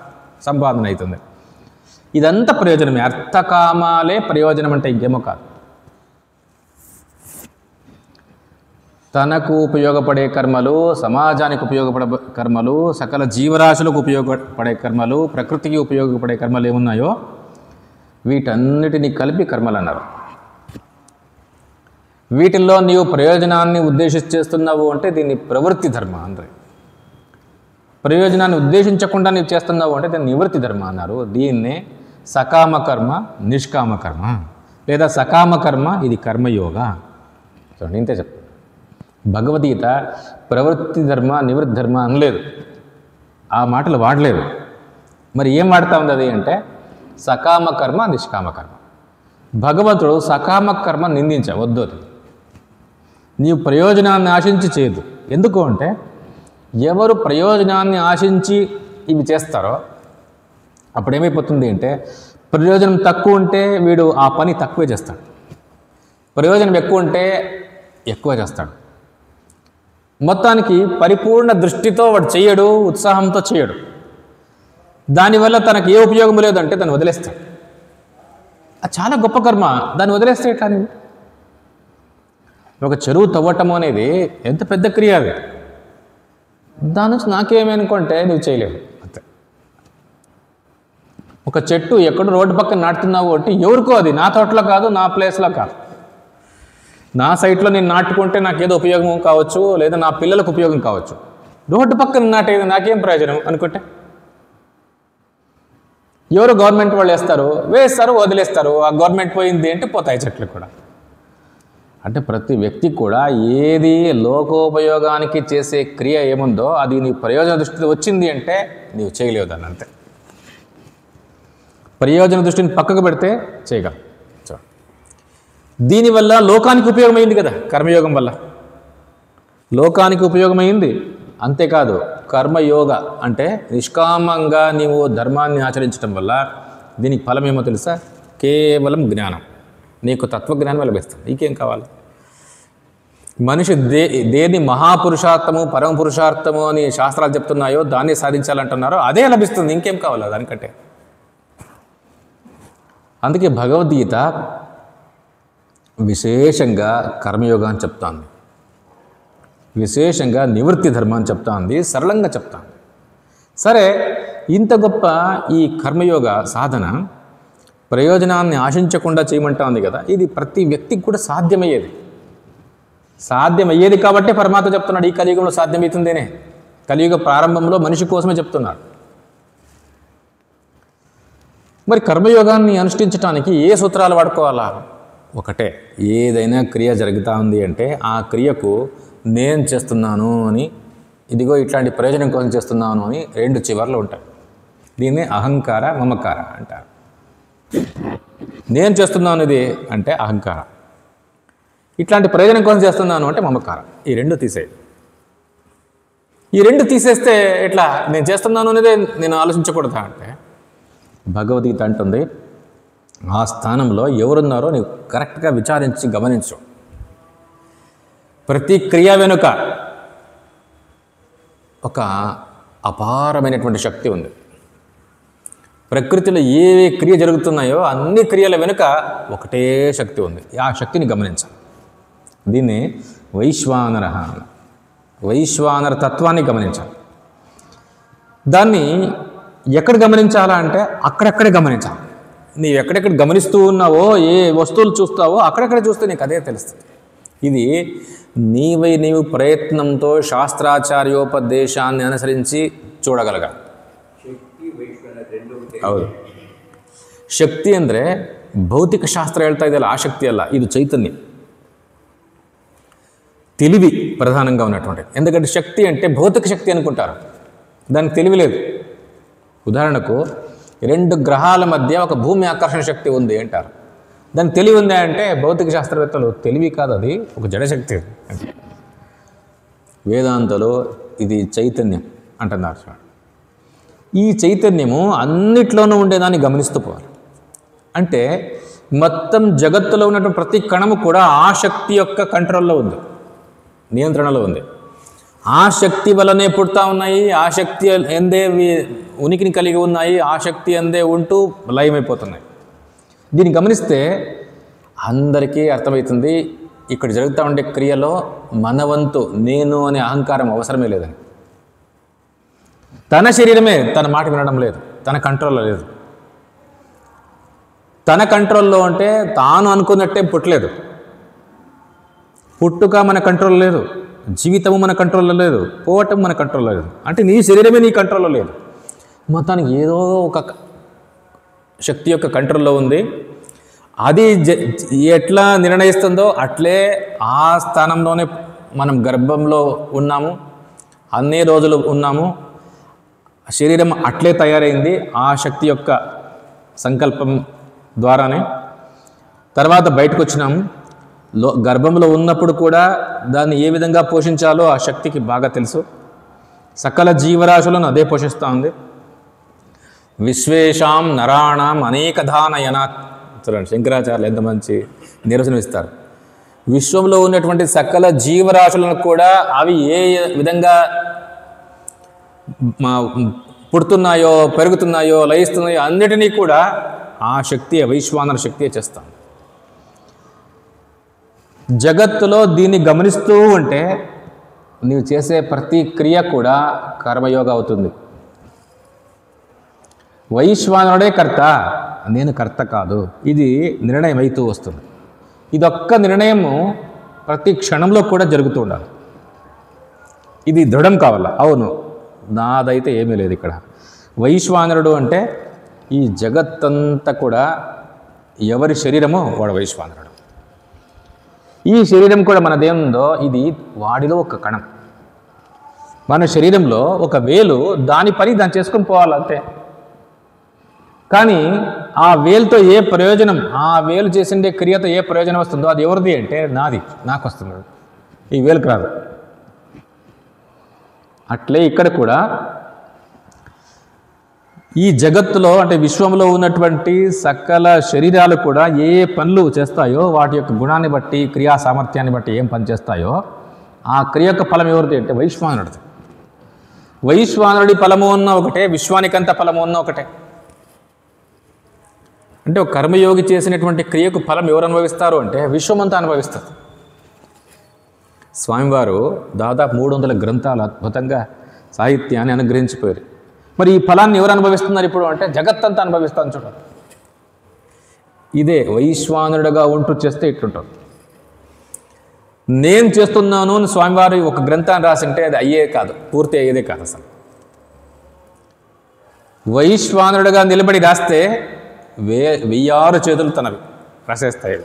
సంపాదన అవుతుంది. ఇదంతా ప్రయోజనమే, అర్థకామాలే ప్రయోజనం అంటే ఇంకేమో కాదు. తనకు ఉపయోగపడే కర్మలు, సమాజానికి ఉపయోగపడే కర్మలు, సకల జీవరాశులకు ఉపయోగపడే కర్మలు, ప్రకృతికి ఉపయోగపడే కర్మలు ఏమున్నాయో వీటన్నిటినీ కలిపి కర్మలు అన్నారు. వీటిల్లో నీవు ప్రయోజనాన్ని ఉద్దేశించి చేస్తున్నావు అంటే దీన్ని ప్రవృత్తి ధర్మ అన్నారు. ప్రయోజనాన్ని ఉద్దేశించకుండా నీవు చేస్తున్నావు అంటే దీన్ని నివృత్తి ధర్మ అన్నారు. దీన్నే సకామ కర్మ, నిష్కామ కర్మ, లేదా సకామ కర్మ, ఇది కర్మయోగ. చూడండి, ఇంతే చెప్తాను. భగవద్గీత ప్రవృత్తి ధర్మ, నివృత్తి ధర్మ అనలేదు, ఆ మాటలు వాడలేదు. మరి ఏం వాడుతూ ఉంది అది అంటే సకామ కర్మ, నిష్కామ కర్మ. భగవంతుడు సకామ కర్మ నిందించవద్దు, అది నీవు ప్రయోజనాన్ని ఆశించి చేయదు. ఎందుకు అంటే ఎవరు ప్రయోజనాన్ని ఆశించి ఇవి చేస్తారో అప్పుడు ఏమైపోతుంది అంటే ప్రయోజనం తక్కువ ఉంటే వీడు ఆ పని తక్కువే చేస్తాడు, ప్రయోజనం ఎక్కువ ఉంటే ఎక్కువ చేస్తాడు. మొత్తానికి పరిపూర్ణ దృష్టితో వాడు చేయడు, ఉత్సాహంతో చేయడు. దానివల్ల తనకు ఏ ఉపయోగం లేదంటే దాన్ని వదిలేస్తాడు. అది చాలా గొప్ప కర్మ, దాన్ని వదిలేస్తే కానీ. ఒక చెరువు తవ్వటం అనేది ఎంత పెద్ద క్రియ, అది దాని నుంచి నాకేమనుకుంటే నువ్వు చేయలేవు అంతే. ఒక చెట్టు ఎక్కడో రోడ్డు పక్కన నాటుతున్నావు అంటే ఎవరికో, అది నా తోటలో కాదు, నా ప్లేస్లో కాదు, నా సైట్లో నేను నాటుకుంటే నాకేదో ఉపయోగం కావచ్చు, లేదా నా పిల్లలకు ఉపయోగం కావచ్చు. రోడ్డు పక్కన నాటేది నాకేం ప్రయోజనం అనుకుంటే ఎవరు గవర్నమెంట్ వాళ్ళు వేస్తారు, వదిలేస్తారు. ఆ గవర్నమెంట్ పోయింది అంటే పోతాయి చెట్లు కూడా. అంటే ప్రతి వ్యక్తి కూడా ఏది లోకోపయోగానికి చేసే క్రియ ఏముందో అది నీ ప్రయోజన దృష్టిలో వచ్చింది అంటే నీవు చేయలేవు దాన్ని, అంతే. ప్రయోజన దృష్టిని పక్కకు పెడితే చేయగలవు. దీనివల్ల లోకానికి ఉపయోగమైంది కదా, కర్మయోగం వల్ల లోకానికి ఉపయోగమైంది. అంతేకాదు కర్మయోగ అంటే నిష్కామంగా నీవు ధర్మాన్ని ఆచరించడం వల్ల దీనికి ఫలం ఏమో తెలుసా? కేవలం జ్ఞానం, నీకు తత్వజ్ఞానం లభిస్తుంది. నీకేం కావాలి? మనిషి దేని మహాపురుషార్థము, పరమ పురుషార్థము అని శాస్త్రాలు చెప్తున్నాయో దాన్ని సాధించాలంటున్నారో అదే లభిస్తుంది, ఇంకేం కావాలి దానికంటే. అందుకే భగవద్గీత విశేషంగా కర్మయోగాన్ని చెప్తాంది, విశేషంగా నివృత్తి ధర్మాన్ని చెప్తాంది, సరళంగా చెప్తాంది. సరే, ఇంత గొప్ప ఈ కర్మయోగ సాధన ప్రయోజనాన్ని ఆశించకుండా చేయమంటుంది కదా, ఇది ప్రతి వ్యక్తికి కూడా సాధ్యమయ్యేది కాబట్టి పరమాత్మ చెప్తున్నాడు ఈ కలియుగంలో సాధ్యమవుతుందేనే. కలియుగ ప్రారంభంలో మనిషి కోసమే చెప్తున్నాడు. మరి కర్మయోగాన్ని అనుష్ఠించడానికి ఏ సూత్రాలు వాడుకోవాలా? ఒకటే, ఏదైనా క్రియ జరుగుతూ ఉంది అంటే ఆ క్రియకు నేను చేస్తున్నాను అని, ఇదిగో ఇట్లాంటి ప్రయోజనం కోసం చేస్తున్నాను అని 2 చివర్లు ఉంటాయి. దీన్నే అహంకార, మమకార అంటారు. నేను చేస్తున్నాను ఇది అంటే అహంకారం, ఇట్లాంటి ప్రయోజనం కోసం చేస్తున్నాను అంటే మమకారం. ఈ 2 తీసేది. ఈ 2 తీసేస్తే ఎట్లా? నేను చేస్తున్నాను అనేదే నేను ఆలోచించకూడదా అంటే భగవద్గీత అంటుంది, ఆ స్థానంలో ఎవరున్నారో నీవు కరెక్ట్గా విచారించి గమనించు. ప్రతి క్రియ వెనుక ఒక అపారమైనటువంటి శక్తి ఉంది. ప్రకృతిలో ఏ క్రియ జరుగుతున్నాయో అన్ని క్రియల వెనుక ఒకటే శక్తి ఉంది. ఆ శక్తిని గమనించాలి. దీన్ని వైశ్వానర తత్వాన్ని గమనించాలి. దాన్ని ఎక్కడ గమనించాలా అంటే అక్కడక్కడే గమనించాలి. నీవు ఎక్కడెక్కడ గమనిస్తూ ఉన్నావో, ఏ వస్తువులు చూస్తావో అక్కడెక్కడ చూస్తే నీకు అదే తెలుస్తుంది. ఇది నీవు ప్రయత్నంతో శాస్త్రాచార్యోపదేశాన్ని అనుసరించి చూడగలగాలి. ಹೌದು. ಶಕ್ತಿ ಅಂದರೆ ಭೌತಿಕ ಶಾಸ್ತ್ರ ಹೇಳ್ತಾ ಇದೆಯಲ್ಲ, ಆ ಶಕ್ತಿ ಅಲ್ಲ, ಇದು ಚೈತನ್ಯ. తెలివి ప్రధానంగా ఉన్నటువంటిది. ఎందుకంటే శక్తి అంటే భౌతిక శక్తి అనుకుంటారు, దానికి తెలివి లేదు. ఉదాహరణకు 2 గ్రహాల మధ్య ఒక భూమి ఆకర్షణ శక్తి ఉంది అంటారు, దానికి తెలివి ఉందా అంటే భౌతిక శాస్త్రవేత్తలు తెలివి కాదు, అది ఒక జడశక్తి. వేదాంతలో ఇది చైతన్యం అంటున్నారు. ఈ చైతన్యము అన్నిట్లోనూ ఉండేదాన్ని గమనిస్తూ పోవాలి. అంటే మొత్తం జగత్తులో ఉన్నటువంటి ప్రతి కణము కూడా ఆ శక్తి యొక్క కంట్రోల్లో ఉంది, నియంత్రణలో ఉంది. ఆ శక్తి వల్లనే పుడతా ఉన్నాయి, ఆ శక్తి ఎందే ఉనికిని కలిగి ఉన్నాయి, ఆ శక్తి ఎందే ఉంటూ లయమైపోతున్నాయి. దీన్ని గమనిస్తే అందరికీ అర్థమవుతుంది ఇక్కడ జరుగుతూ ఉండే క్రియలో మనవంతు నేను అనే అహంకారం అవసరమే లేదని. తన శరీరమే తన మాట వినడం లేదు, తన కంట్రోల్లో లేదు. తన కంట్రోల్లో అంటే తాను అనుకున్నట్టే పుట్టలేదు. పుట్టుక మన కంట్రోల్ లేదు, జీవితము మన కంట్రోల్లో లేదు, పోవటం మన కంట్రోల్లో లేదు. అంటే నీ శరీరమే నీ కంట్రోల్లో లేదు, మొత్తానికి ఏదో ఒక శక్తి యొక్క కంట్రోల్లో ఉంది. అది ఎట్లా నిర్ణయిస్తుందో అట్లే ఆ స్థానంలోనే మనం గర్భంలో ఉన్నాము, అన్ని రోజులు ఉన్నాము. శరీరం అట్లే తయారైంది ఆ శక్తి యొక్క సంకల్పం ద్వారానే. తర్వాత బయటకు వచ్చినాము. గర్భంలో ఉన్నప్పుడు కూడా దాన్ని ఏ విధంగా పోషించాలో ఆ శక్తికి బాగా తెలుసు. సకల జీవరాశులను అదే పోషిస్తూ ఉంది. విశ్వేషాం నరాణం అనేకధా నయనాత్. చూడండి శంకరాచార్యులు ఎంత మంచి నిర్వచనం ఇస్తారు. విశ్వంలో ఉన్నటువంటి సకల జీవరాశులను కూడా అవి ఏ విధంగా పుడుతున్నాయో, పెరుగుతున్నాయో, లయిస్తున్నాయో అన్నిటినీ కూడా ఆ శక్తి, వైశ్వానర శక్తియే చేస్తాం. జగత్తులో దీన్ని గమనిస్తూ ఉంటే నీవు చేసే ప్రతి క్రియ కూడా కర్మయోగ అవుతుంది. వైశ్వానరుడే కర్త, నేను కర్త కాదు, ఇది నిర్ణయం అవుతూ వస్తుంది. ఇదొక్క నిర్ణయము ప్రతి క్షణంలో కూడా జరుగుతూ ఉండాలి. ఇది దృఢం కావాలా. అవును నాదైతే ఏమీ లేదు ఇక్కడ. వైశ్వానరుడు అంటే ఈ జగత్తంతా కూడా ఎవరి శరీరమో వాడు వైశ్వానరుడు. ఈ శరీరం కూడా మనదేముందో ఇది వాడిలో ఒక కణం. మన శరీరంలో ఒక వేలు దాని పని దాన్ని చేసుకొని పోవాలంతే. కానీ ఆ వేలుతో ఏ ప్రయోజనం, ఆ వేలు చేసిండే క్రియతో ఏ ప్రయోజనం వస్తుందో అది ఎవరిది అంటే నాది, నాకు వస్తుంది, ఈ వేలుకు రాదు. అట్లే ఇక్కడ కూడా ఈ జగత్తులో అంటే విశ్వంలో ఉన్నటువంటి సకల శరీరాలు కూడా ఏ పనులు చేస్తాయో వాటి యొక్క గుణాన్ని బట్టి, క్రియా సామర్థ్యాన్ని బట్టి ఏం పని చేస్తాయో ఆ క్రియ యొక్క ఫలం ఎవరిది అంటే వైశ్వానరుడిది. వైశ్వానరుడి ఫలము ఉన్న ఒకటే, విశ్వానికంత ఫలము ఉన్న ఒకటే. అంటే ఒక కర్మయోగి చేసినటువంటి క్రియకు ఫలం ఎవరు అనుభవిస్తారు అంటే విశ్వమంతా అనుభవిస్తారు. స్వామివారు దాదాపు 300 గ్రంథాలు అద్భుతంగా సాహిత్యాన్ని అనుగ్రహించిపోయారు. మరి ఈ ఫలాన్ని ఎవరు అనుభవిస్తున్నారు ఇప్పుడు అంటే జగత్తంతా అనుభవిస్తాను చూడండి. ఇదే వైశ్వానరుడుగా ఉంటూ చేస్తే ఇట్లుంటుంది. నేను చేస్తున్నాను అని స్వామివారు ఒక గ్రంథాన్ని రాసింటే అది అయ్యే కాదు, పూర్తి అయ్యేదే కాదు. అసలు వైశ్వానరుడుగా నిలబడి రాస్తే 1000 చేతులు తనవి రాసేస్తాయి.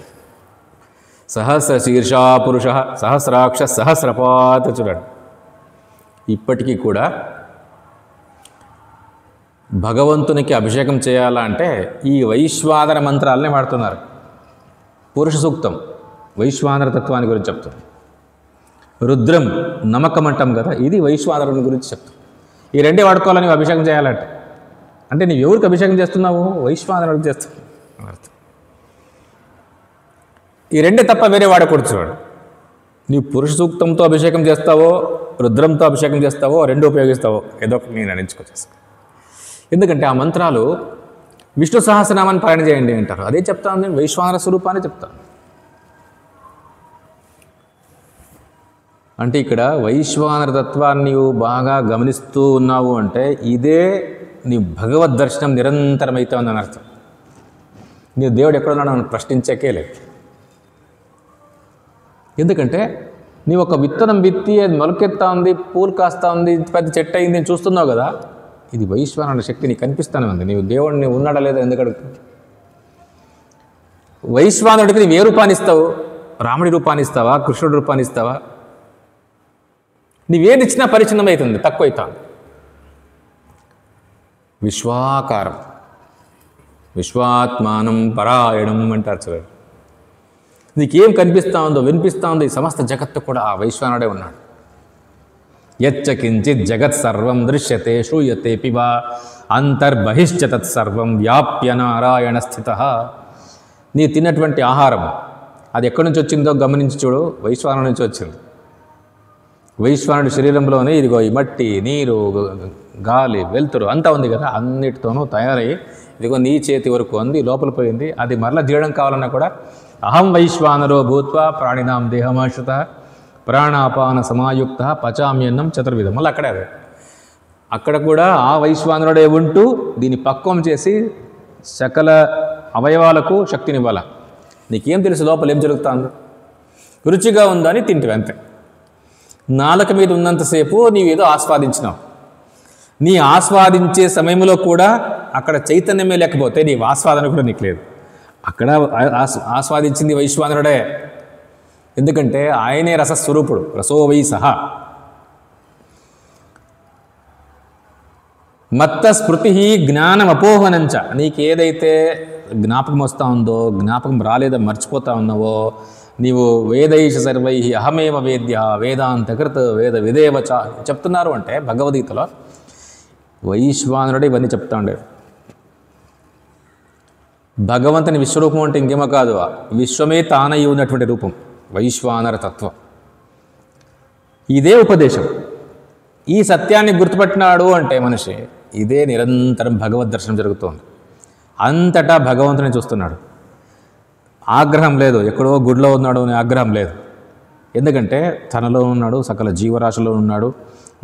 సహస్ర శీర్షా పురుష సహస్రాక్ష సహస్రపాత. చూడండి ఇప్పటికీ కూడా భగవంతునికి అభిషేకం చేయాలంటే ఈ వైశ్వానర మంత్రాలనే వాడుతున్నారు. పురుష సూక్తం వైశ్వానర తత్వాన్ని గురించి చెప్తుంది. రుద్రం నమ్మకం అంటాం కదా, ఇది వైశ్వానరుని గురించి చెప్తుంది. ఈ రెండే వాడుకోవాలని అభిషేకం చేయాలంటే, అంటే నీవు ఎవరికి అభిషేకం చేస్తున్నావు? వైశ్వానరుడికి చేస్తున్నావు అర్థం. ఈ రెండే తప్ప వేరే వాడకూడదు. చూడు, నీవు పురుష సూక్తంతో అభిషేకం చేస్తావో, రుద్రంతో అభిషేకం చేస్తావో, రెండు ఉపయోగిస్తావో, ఏదో ఒకటి నేను అనించుకొచ్చేస్తాను. ఎందుకంటే ఆ మంత్రాలు విష్ణు సహస్రనామాన్ని పాలన చేయండి అంటారు. అదే చెప్తాను నేను, వైశ్వానర స్వరూపాన్ని చెప్తాను. అంటే ఇక్కడ వైశ్వానర తత్వాన్ని నీవు బాగా గమనిస్తూ ఉన్నావు అంటే ఇదే నీ భగవద్ దర్శనం నిరంతరం అవుతా ఉందని అర్థం. నీవు దేవుడు ఎక్కడున్నాడో నన్ను ప్రశ్నించకే లేదు. ఎందుకంటే నీవు ఒక విత్తనం విత్తి అది మొలకెత్తా ఉంది, పూలు కాస్తా ఉంది, పెద్ద చెట్టు అయింది అని చూస్తున్నావు కదా, ఇది వైశ్వానర శక్తి నీకు కనిపిస్తూనే ఉంది. నీవు దేవుడిని ఉన్నాడా లేదా ఎందుకు అడుగుతావు? వైశ్వానుడికి నీవు ఏ రూపాన్ని ఇస్తావు? రాముడి రూపాన్ని ఇస్తావా? కృష్ణుడి రూపాన్ని ఇస్తావా? నీవేది ఇచ్చినా పరిచ్ఛిన్నం అవుతుంది, తక్కువ అవుతుంది. విశ్వాకారం, విశ్వాత్మానం పరాయణం అంటారు చూడండి. నీకేం కనిపిస్తూ ఉందో వినిపిస్తూ ఉందో ఈ సమస్త జగత్తు కూడా ఆ వైశ్వానుడే ఉన్నాడు. యచ్చ కించిత్ జగత్ సర్వం దృశ్యతే శ్రూయతే పివా అంతర్బహిశ్చ తత్సర్వం వ్యాప్య నారాయణ స్థిత. నీ తిన్నటువంటి ఆహారం అది ఎక్కడి నుంచి వచ్చిందో గమనించి చూడు, వైశ్వానుడి నుంచి వచ్చింది. వైశ్వానుడి శరీరంలోనే ఇదిగో ఈ మట్టి, నీరు, గాలి, వెలుతురు అంతా ఉంది కదా, అన్నిటితోనూ తయారై ఇదిగో నీ చేతి వరకు అంది, లోపల పోయింది. అది మరలా జీవడం కావాలన్నా కూడా అహం వైశ్వానరో భూత్వా ప్రాణినాం దేహమాశ్రిత ప్రాణాపాన సమాయుక్త పచామ్యన్నం చతుర్విధం. మళ్ళీ అక్కడే అదే, అక్కడ కూడా ఆ వైశ్వానరుడే ఉంటూ దీన్ని పక్వం చేసి సకల అవయవాలకు శక్తినివ్వాల. నీకేం తెలుసు లోపల ఏం జరుగుతుంది? రుచిగా ఉందని తింటివి అంతే. నాలుక మీద ఉన్నంతసేపు నీవేదో ఆస్వాదించినావు. నీ ఆస్వాదించే సమయంలో కూడా అక్కడ చైతన్యమే లేకపోతే నీ ఆస్వాదన కూడా నీకు లేదు. అక్కడ ఆస్వాదించింది వైశ్వానరుడే, ఎందుకంటే ఆయనే రసస్వరూపుడు. రసో వై సహ. మత్త స్మృతి జ్ఞానం అపోహనంచ. నీకేదైతే జ్ఞాపకం వస్తూ ఉందో, జ్ఞాపకం రాలేదో మర్చిపోతా ఉన్నావో, నీవు వేదైష సర్వై అహమేవ వేద్య వేదాంతకృత్ వేద విదేవచ చెప్తున్నారు అంటే భగవద్గీతలో వైశ్వానరుడే ఇవన్నీ చెప్తా ఉండేది. భగవంతుని విశ్వరూపం అంటే ఇంకేమో కాదు, విశ్వమే తానయ్యి ఉన్నటువంటి రూపం వైశ్వానర తత్వం. ఇదే ఉపదేశం. ఈ సత్యాన్ని గుర్తుపట్టినాడు అంటే మనిషి, ఇదే నిరంతరం భగవద్ దర్శనం జరుగుతోంది. అంతటా భగవంతుని చూస్తున్నాడు. ఆగ్రహం లేదు, ఎక్కడో గుడిలో ఉన్నాడు అనే ఆగ్రహం లేదు. ఎందుకంటే తనలో ఉన్నాడు, సకల జీవరాశిలో ఉన్నాడు.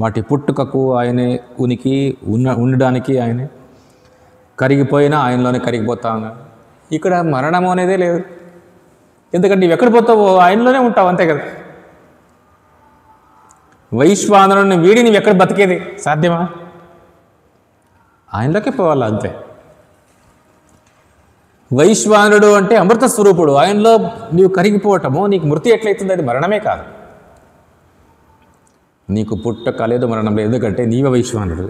వాటి పుట్టుకకు ఆయనే ఉనికి, ఉండడానికి ఆయనే. కరిగిపోయినా ఆయనలోనే కరిగిపోతా ఉన్నాడు. ఇక్కడ మరణం అనేదే లేదు, ఎందుకంటే నువ్వు ఎక్కడ పోతావో ఆయనలోనే ఉంటావు, అంతే కదా. వైశ్వానరుని వీడి నువ్వు ఎక్కడ బతికేది సాధ్యమా? ఆయనలోకే పోవాలా, అంతే. వైశ్వానుడు అంటే అమృత స్వరూపుడు. ఆయనలో నీవు కరిగిపోవటము, నీకు మృతి ఎట్లయితుంది? అది మరణమే కాదు. నీకు పుట్టక లేదు, మరణం లేదు, ఎందుకంటే నీవే వైశ్వానుడు.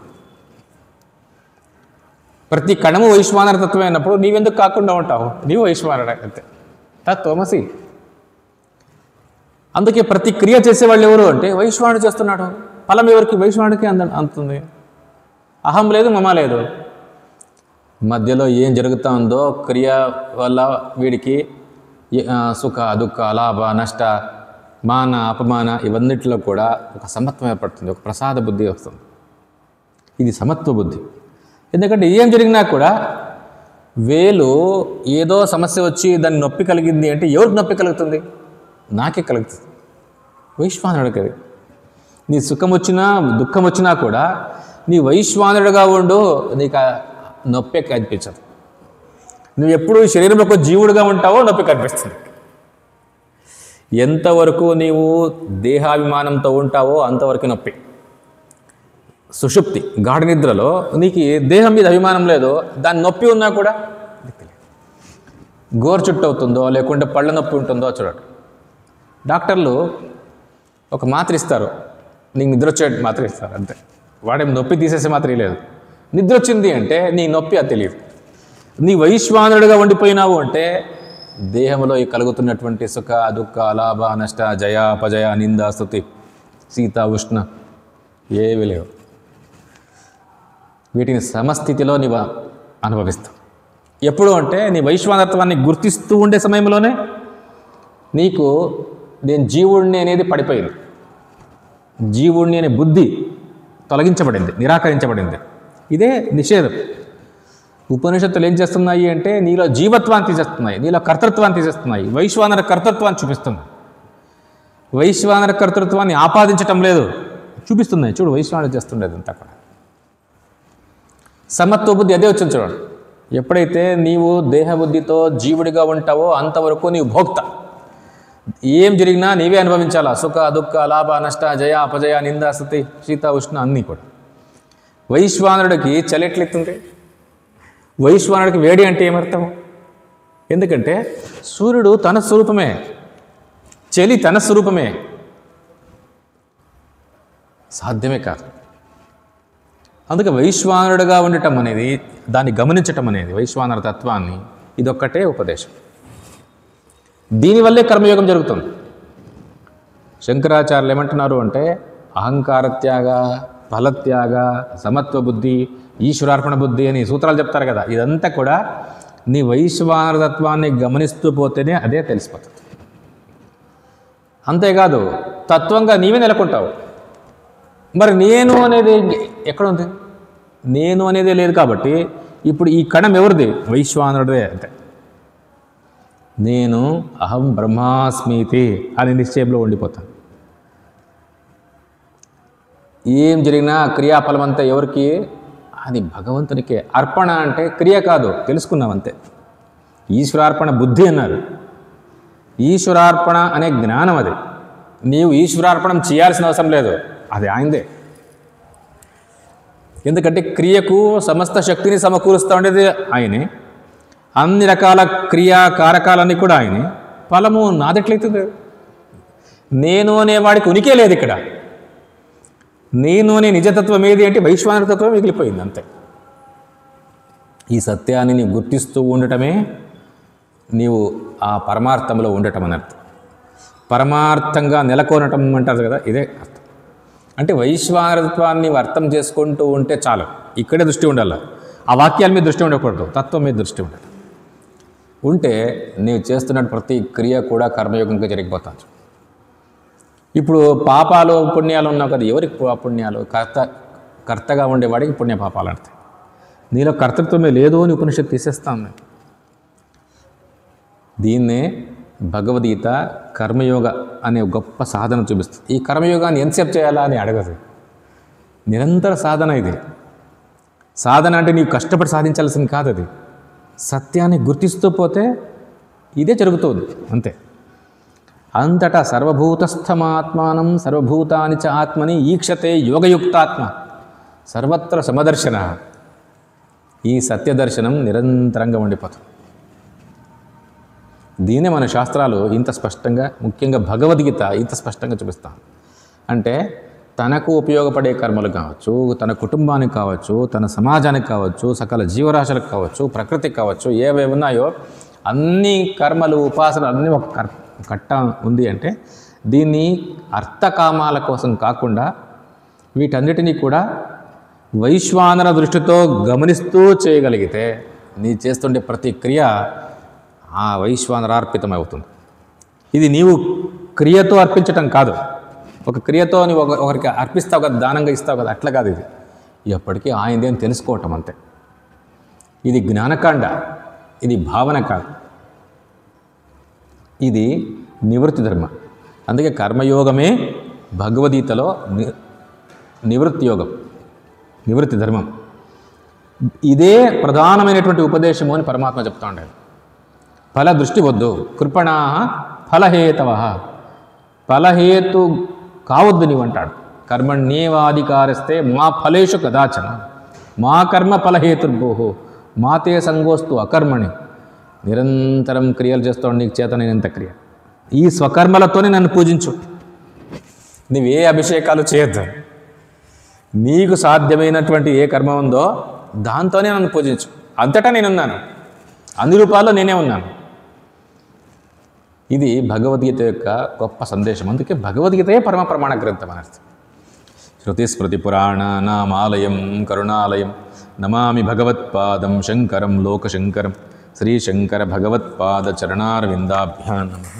ప్రతి కణము వైశ్వానర తత్వం అయినప్పుడు నీవెందుకు కాకుండా ఉంటావు? నీవు వైశ్వానుడు అంతే, తత్వమసి. అందుకే ప్రతి క్రియ చేసేవాళ్ళు ఎవరు అంటే వైశ్వానుడు చేస్తున్నాడు. ఫలం ఎవరికి? వైశ్వానుడికి అందుతుంది. అహం లేదు, మమ లేదు. మధ్యలో ఏం జరుగుతూ ఉందో క్రియ వల్ల వీడికి సుఖ దుఃఖ లాభ నష్ట మాన అపమాన ఇవన్నిటిలో కూడా ఒక సమత్వం ఏర్పడుతుంది, ఒక ప్రసాద బుద్ధి వస్తుంది. ఇది సమత్వ బుద్ధి. ఎందుకంటే ఏం జరిగినా కూడా వేలు ఏదో సమస్య వచ్చి దాన్ని నొప్పి కలిగింది అంటే ఎవరికి నొప్పి కలుగుతుంది? నాకే కలుగుతుంది, వైశ్వానుడికి. నీ సుఖం వచ్చినా దుఃఖం వచ్చినా కూడా నీ వైశ్వానుడిగా ఉండు, నీకు నొప్పి కనిపించదు. నువ్వు ఎప్పుడు శరీరంలో జీవుడిగా ఉంటావో నొప్పి కనిపిస్తుంది. ఎంతవరకు నీవు దేహాభిమానంతో ఉంటావో అంతవరకు నొప్పి. సుషుప్తి గాఢ నిద్రలో నీకు దేహం మీద అభిమానం లేదో దాని నొప్పి ఉన్నా కూడా గోరు చుట్టు అవుతుందో లేకుంటే పళ్ళ నొప్పి ఉంటుందో చూడండి. డాక్టర్లు ఒక మాత్ర ఇస్తారు, నీకు నిద్ర వచ్చే మాత్ర ఇస్తారు అంతే. వాడేం నొప్పి తీసేసే మాత్రం లేదు. నిద్ర వచ్చింది అంటే నీ నొప్పి అది తెలియదు. నీ వైశ్వానుడిగా ఉండిపోయినావు అంటే దేహంలో కలుగుతున్నటువంటి సుఖ దుఃఖ లాభ నష్ట జయ అపజయ నింద స్తుతి శీత ఉష్ణ ఏవి లేవు. వీటిని సమస్థితిలో నీవు అనుభవిస్తావు. ఎప్పుడు అంటే నీ వైశ్వానత్వాన్ని గుర్తిస్తూ ఉండే సమయంలోనే నీకు నేను జీవుడిని అనేది పడిపోయింది. జీవుడిని అనే బుద్ధి తొలగించబడింది, నిరాకరించబడింది. ఇదే నిషేధం. ఉపనిషత్తులు ఏం చేస్తున్నాయి అంటే నీలో జీవత్వాన్ని తీసేస్తున్నాయి, నీలో కర్తృత్వాన్ని తీసేస్తున్నాయి, వైశ్వానర కర్తృత్వాన్ని చూపిస్తుంది. వైశ్వానర కర్తృత్వాన్ని ఆపాదించటం లేదు, చూపిస్తున్నాయి. చూడు వైశ్వానరు చేస్తుండేది అంతా కూడా. సమత్వ బుద్ధి అదే వచ్చింది చూడండి. ఎప్పుడైతే నీవు దేహబుద్ధితో జీవుడిగా ఉంటావో అంతవరకు నీవు భోక్త. ఏం జరిగినా నీవే అనుభవించాలా. సుఖ దుఃఖ లాభ నష్ట జయ అపజయ నింద స్తుతి శీత ఉష్ణ అన్నీ కూడా. వైశ్వానరుడికి చలి ఎట్లెత్తుంది? వైశ్వానుడికి వేడి అంటే ఏమర్థం? ఎందుకంటే సూర్యుడు తన స్వరూపమే, చలి తన స్వరూపమే. సాధ్యమే కాదు. అందుకే వైశ్వానరుడుగా ఉండటం అనేది, దాన్ని గమనించటం అనేది, వైశ్వానర తత్వాన్ని, ఇదొక్కటే ఉపదేశం. దీనివల్లే కర్మయోగం జరుగుతుంది. శంకరాచార్యులు ఏమంటున్నారు అంటే అహంకార త్యాగ, ఫలత్యాగ, సమత్వ బుద్ధి, ఈశ్వరార్పణ బుద్ధి అని సూత్రాలు చెప్తారు కదా. ఇదంతా కూడా నీ వైశ్వానర తత్వాన్ని గమనిస్తూ పోతేనే అదే తెలిసిపోతుంది. అంతేకాదు తత్వంగా నీవే నెలకొంటావు. మరి నేను అనేది ఎక్కడ ఉంది? నేను అనేది లేదు కాబట్టి ఇప్పుడు ఈ కణం ఎవరిది? వైశ్వానరుడే. అంతే. నేను అహం బ్రహ్మాస్మితి అనే నిశ్చయంలో ఉండిపోతాను. ఏం జరిగినా క్రియాఫలం అంతా ఎవరికి? అది భగవంతునికే. అర్పణ అంటే క్రియ కాదు, తెలుసుకున్నాం అంతే. ఈశ్వరార్పణ బుద్ధి అన్నారు. ఈశ్వరార్పణ అనే జ్ఞానం అది. నీవు ఈశ్వరార్పణం చేయాల్సిన అవసరం లేదు, అది ఆయనదే. ఎందుకంటే క్రియకు సమస్త శక్తిని సమకూరుస్తూ ఉండేది ఆయనే. అన్ని రకాల క్రియా కారకాలన్నీ కూడా ఆయనే. ఫలము నాదెట్లయితుంది? నేను అనేవాడికి ఉనికే లేదు ఇక్కడ. నేను అనే నిజతత్వం ఏది అంటే వైశ్వానర తత్వం మిగిలిపోయింది అంతే. ఈ సత్యాన్ని నీవు గుర్తిస్తూ ఉండటమే నీవు ఆ పరమార్థంలో ఉండటం అని అర్థం. పరమార్థంగా నెలకొనటం అంటారు కదా, ఇదే అర్థం. అంటే వైశ్వానరత్వాన్ని అర్థం చేసుకుంటూ ఉంటే చాలు. ఇక్కడే దృష్టి ఉండాలి. ఆ వాక్యాల మీద దృష్టి ఉండకూడదు, తత్వం మీద దృష్టి ఉండాలి. ఉంటే నీవు చేస్తున్న ప్రతి క్రియ కూడా కర్మయోగంగా జరిగిపోతాను. ఇప్పుడు పాపాలు పుణ్యాలు ఉన్నావు కదా, ఎవరికి పుణ్యాలు? కర్తగా ఉండేవాడికి పుణ్య పాపాలు అంటాయి. నీలో కర్తృత్వమే లేదు అని ఉపనిషత్తు తీసేస్తాను నేను. దీన్నే భగవద్గీత కర్మయోగ అనే గొప్ప సాధన చూపిస్తుంది. ఈ కర్మయోగాన్ని ఎంతసేపు చేయాలా అని అడగదు. నిరంతర సాధన ఇది. సాధన అంటే నీవు కష్టపడి సాధించాల్సింది కాదు, అది సత్యాన్ని గుర్తిస్తూ పోతే ఇదే జరుగుతుంది అంతే. అంతటా సర్వభూతస్థమాత్మానం సర్వభూతాని చ ఆత్మని ఈక్షతే యోగయుక్తాత్మ సర్వత్ర సమదర్శన. ఈ సత్యదర్శనం నిరంతరంగా ఉండిపోతుంది. దీనే మన శాస్త్రాలు ఇంత స్పష్టంగా, ముఖ్యంగా భగవద్గీత ఇంత స్పష్టంగా చూపిస్తాం. అంటే తనకు ఉపయోగపడే కర్మలు కావచ్చు, తన కుటుంబానికి కావచ్చు, తన సమాజానికి కావచ్చు, సకల జీవరాశులకు కావచ్చు, ప్రకృతికి కావచ్చు, ఏవేవి ఉన్నాయో అన్ని కర్మలు, ఉపాసనలు అన్నీ ఒక కట్ట ఉంది. అంటే దీన్ని అర్థకామాల కోసం కాకుండా వీటన్నిటినీ కూడా వైశ్వానర దృష్టితో గమనిస్తూ చేయగలిగితే నీ చేస్తుండే ప్రతి క్రియ ఆ వైశ్వానరార్పితం అవుతుంది. ఇది నీవు క్రియతో అర్పించటం కాదు. ఒక క్రియతో నీవు ఒకరికి అర్పిస్తావు కదా, దానంగా ఇస్తావు కదా, అట్లా కాదు. ఇది ఎప్పటికీ ఆయనదే అని తెలుసుకోవటం అంతే. ఇది జ్ఞానకాండ, ఇది భావన కాదు, ఇది నివృత్తి ధర్మం. అందుకే కర్మయోగమే భగవద్గీతలో నివృత్తి యోగం, నివృత్తి ధర్మం. ఇదే ప్రధానమైనటువంటి ఉపదేశము అని పరమాత్మ చెప్తా ఉంటాడు. ఫల దృష్టి వద్దు, కృపణా ఫలహేతవ, ఫలహేతు కావద్దు నీవు అంటాడు. కర్మణ్యేవాధికారస్తే మా ఫలేషు కదాచన మా కర్మ ఫలహేతుర్భో మాతే సంగోస్తు అకర్మణి. నిరంతరం క్రియలు చేస్తావు, నీకు చేతనైనంత క్రియ. ఈ స్వకర్మలతోనే నన్ను పూజించు. నువ్వే అభిషేకాలు చేయొద్దు. నీకు సాధ్యమైనటువంటి ఏ కర్మ ఉందో దాంతోనే నన్ను పూజించు. అంతటా నేనున్నాను, అన్ని రూపాల్లో నేనే ఉన్నాను. ఇది భగవద్గీత యొక్క గొప్ప సందేశం. అందుకే భగవద్గీతయే పరమ ప్రమాణ గ్రంథం అని అర్థం. శృతిస్మృతి పురాణానామాలయం కరుణాలయం నమామి భగవత్పాదం శంకరం లోకశంకరం శ్రీశంకర భగవత్పాద చరణారవిందాభ్యాం నమః.